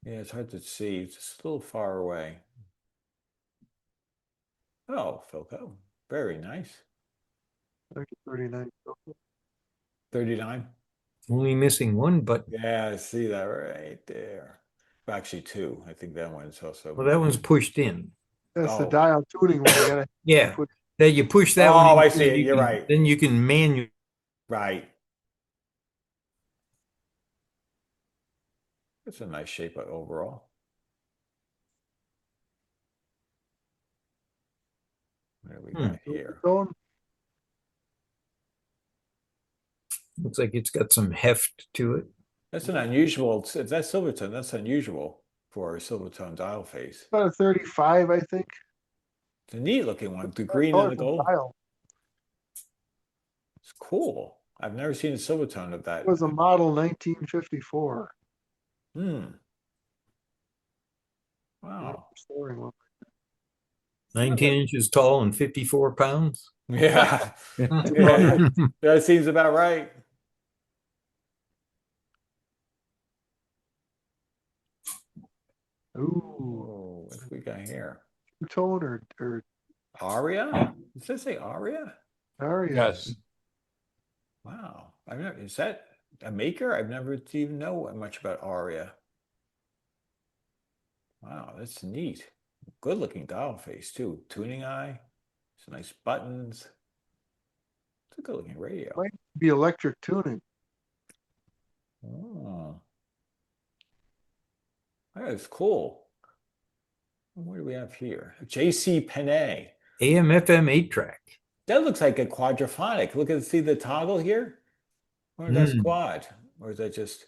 Yeah, it's hard to see. It's just a little far away. Oh, Philco. Very nice. I think it's 39. 39. Only missing one button. Yeah, I see that right there. Actually, two. I think that one's also. Well, that one's pushed in. That's the Oh. dial tuning one. You gotta Yeah, put that you push that Oh, one. I in, see it. You're right. Then you can manually. Right. It's a nice shape overall. What do we got here? tone. Looks like it's got some heft to it. That's an unusual. That's Silvertone. That's unusual for a Silvertone dial face. About a 35, I think. It's a neat looking one. The green Color and the from gold. dial. It's cool. I've never seen a Silvertone of that. It was a model 1954. Hmm. Wow. Restoring one. 19 inches tall and 54 pounds. Yeah. Yeah. That seems about right. Ooh, Oh, what do we got here? tone or Aria? Does that say Aria? Aria. Yes. Wow. I've never, is that a maker? I've never even know much about Aria. Wow, that's neat. Good looking dial face too. Tuning eye. Some nice buttons. It's a good looking radio. Might be electric tuning. Oh. That is cool. What do we have here? JC Penney. AM FM 8-track. That looks like a quadraphonic. Look at see the toggle here. Or that's quad. Or is that just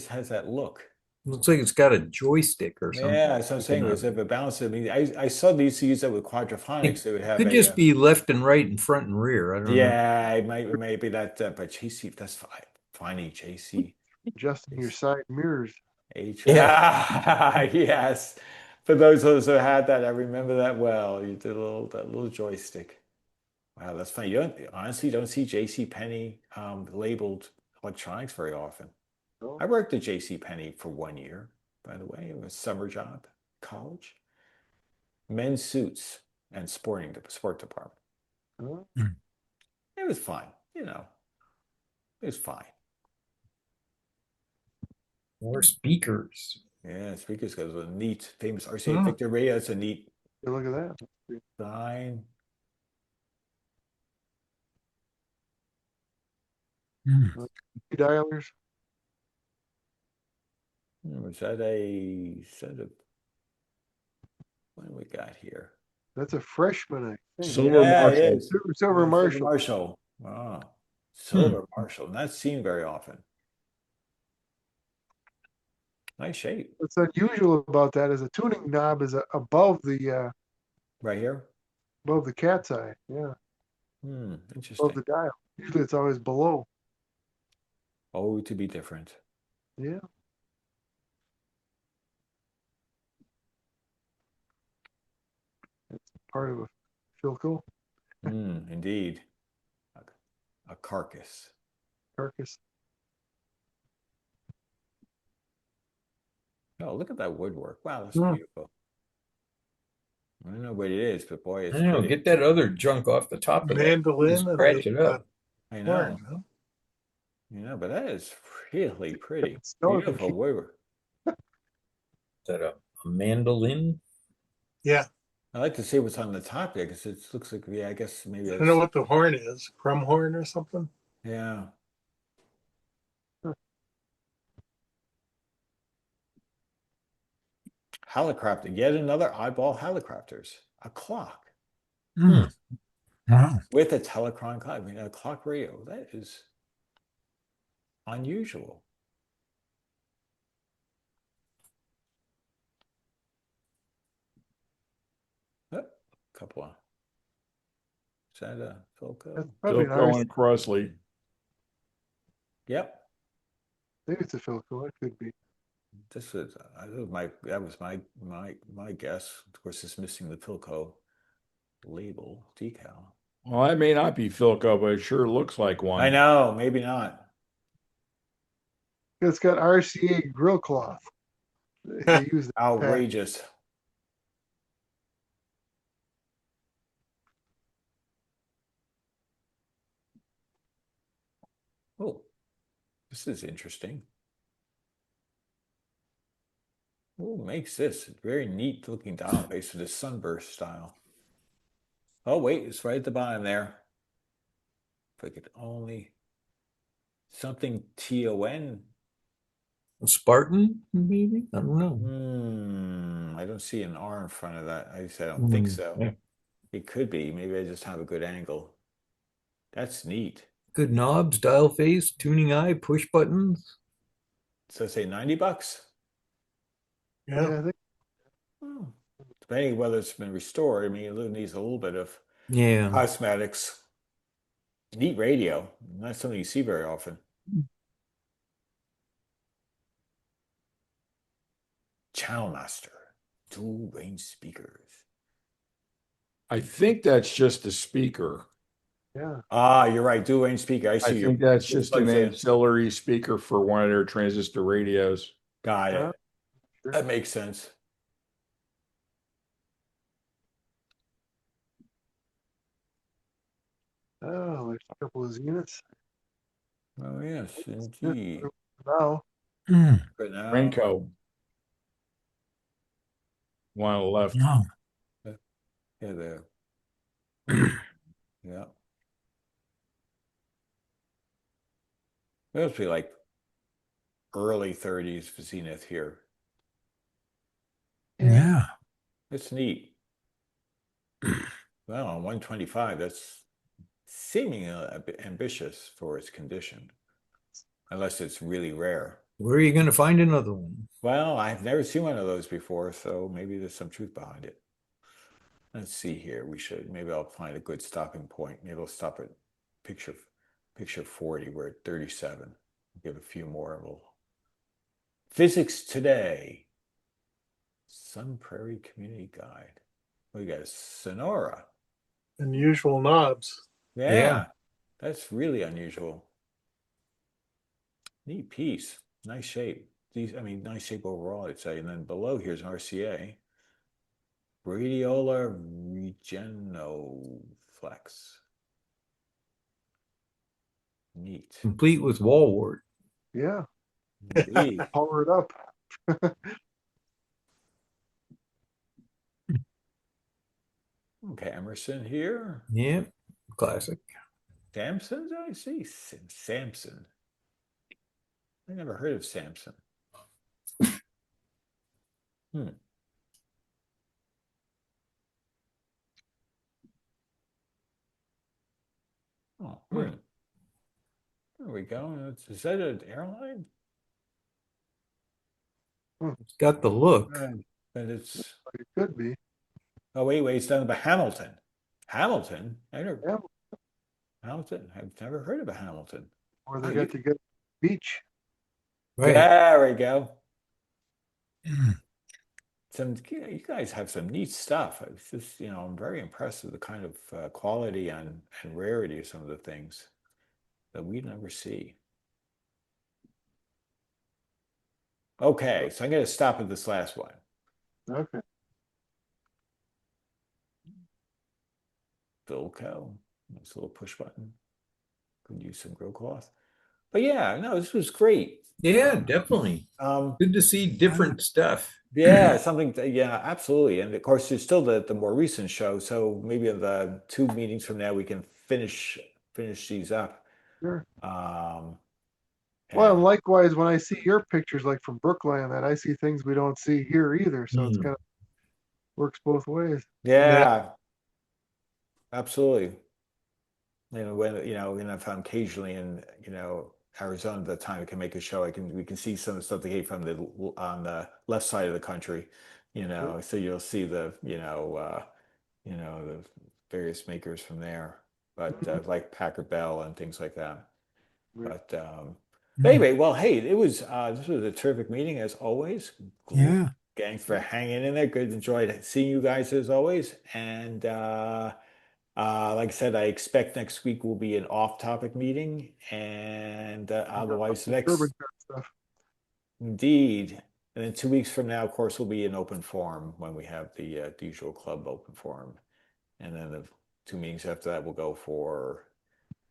has that look. Looks like it's got a joystick or something. Yeah, that's what I'm saying. Was if it balanced it. I mean, I saw they used to use that with quadraphonics. They would have Could just be left and right and front and rear. I don't know. yeah, it might be that, but JC, that's fine. Finding JC. Adjusting your side mirrors. H. Yeah, yes. For those of us who had that, I remember that well. You did that little joystick. Wow, that's funny. You honestly don't see J.C. Penney labeled electronics very often. Oh. I worked at J.C. Penney for 1 year, by the way. It was a summer job, college. Men's suits and sport department. Oh. It was fine, you know. It was fine. More speakers. Yeah, speakers goes with a neat, famous RCA Victor radio. It's a neat Hey, look at that. sign. Dialers. Was that a set of what do we got here? That's a freshman, I think. Silver Marshall. It is. Silver Marshall. Marshall. Wow. Silver Marshall. Not seen very often. Nice shape. What's unusual about that is the tuning knob is above the Right here. cat's eye. Yeah, Interesting. above the dial. Usually it's always below. Oh, to be different. Yeah. It's part of a Philco Indeed. A carcass. carcass. Oh, look at that woodwork. Wow, that's beautiful. I don't know what it is, but boy, it's I don't know. pretty. Get that other junk off the top of it. Mandolin Just and scratch it a up. I know. horn, huh? You know, but that is really pretty. It's so Beautiful woodwork. Is that a mandolin? Yeah. I'd like to see what's on the top there because it looks like, I guess maybe I don't know what the horn is. Crumb horn or something? yeah. Helicopter, yet another eyeball helicopters. A clock Wow. with a Telecron clock. I mean, a clock radio. That is unusual. Couple of. Is that a Philco? That's probably an Philco RC. and Crossley. Yep. Maybe it's a Philco. It could be. This is that was my guess. Of course, it's missing the Philco label decal. Well, that may not be Philco, but it sure looks like one. I know, maybe not. It's got RCA grill cloth. They use that. Outrageous. Oh, this is interesting. Who makes this? Very neat looking dial base with the sunburst style. Oh, wait, it's right at the bottom there. If I could only something TON. Spartan, maybe? I don't know. I don't see an R in front of that. I said I don't think so. Yeah. It could be. Maybe I just have a good angle. That's neat. Good knobs, dial face, tuning eye, push buttons. So say $90. Yeah, I think Oh. Depending whether it's been restored. I mean, it needs a little bit of Yeah. cosmetics. Neat radio. Not something you see very often. Channel Master. Dual range speakers. I think that's just a speaker. yeah. Ah, you're right. Dual range speaker. I I see. think that's just an plugs in. ancillary speaker for one of their transistor radios. Got Yeah. it. That makes sense. Oh, there's a couple of units. Oh, yes, indeed. Now, But now, Renko. One on the left. No. yeah, there. Yeah. It must be like early 30s for Zenith here. Yeah. It's neat. Well, on 125, that's seemingly a bit ambitious for its condition, unless it's really rare. Where are you going to find another one? Well, I've never seen one of those before, so maybe there's some truth behind it. Let's see here. Maybe I'll find a good stopping point. Maybe I'll stop at picture 40. We're at 37. Give a few more. Physics Today. Sun Prairie Community Guide. We got a Sonora. Unusual knobs. Yeah, that's really unusual. Neat piece. Nice shape. Nice shape overall, I'd say. And then below here's an RCA. Radiola Regenoflex. Neat. Complete with wall wart. yeah, Indeed. power it up. Okay, Emerson here. Yeah. Classic. Samson's, I see. Samson. I never heard of Samson. Oh, There we go. Is that an airline? It's got the look. But it's. It could be. Oh, wait. It's done by Hamilton. Hamilton? Yeah. Hamilton? I've never heard of a Hamilton. Or they Oh, got to get beach. Right. There we go. You guys have some neat stuff. It's just, I'm very impressed with the kind of quality and rarity of some of the things that we never see. Okay, so I'm going to stop at this last one. Okay. Philco, nice little push button. Could use some grow cloth. But yeah, no, this was great. Yeah, definitely. Good to see different stuff. Yeah, yeah, absolutely. And of course, there's still the more recent show. So maybe in the 2 meetings from now, we can finish these up. Sure. And Well, and likewise, when I see your pictures, like from Brookline, that I see things we don't see here either. So it's kind of works both ways. yeah, absolutely. When if I'm occasionally in, Arizona at the time I can make a show, we can see some of the stuff they came from on the left side of the country, so you'll see the various makers from there, but like Packard Bell and things like that. Right. But anyway, well, hey, this was a terrific meeting as always. Yeah. Thanks for hanging in there. Good, enjoyed seeing you guys as always, and like I said, I expect next week will be an off-topic meeting, and otherwise next. Urban stuff. Indeed. And then 2 weeks from now, of course, will be an open forum when we have the usual club open forum. And then the 2 meetings after that will go for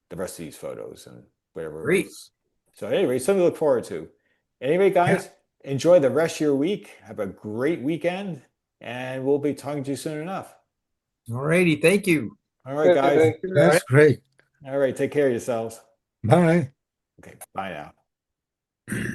the rest of these photos and whatever it Great. was. So anyway, something to look forward to. Anyway, guys, enjoy the rest of your week. Have a great weekend, and we'll be talking to you soon enough. All righty. Thank you. All right, guys. Thank you. That's great. All right, take care of yourselves. Bye. Okay, bye now.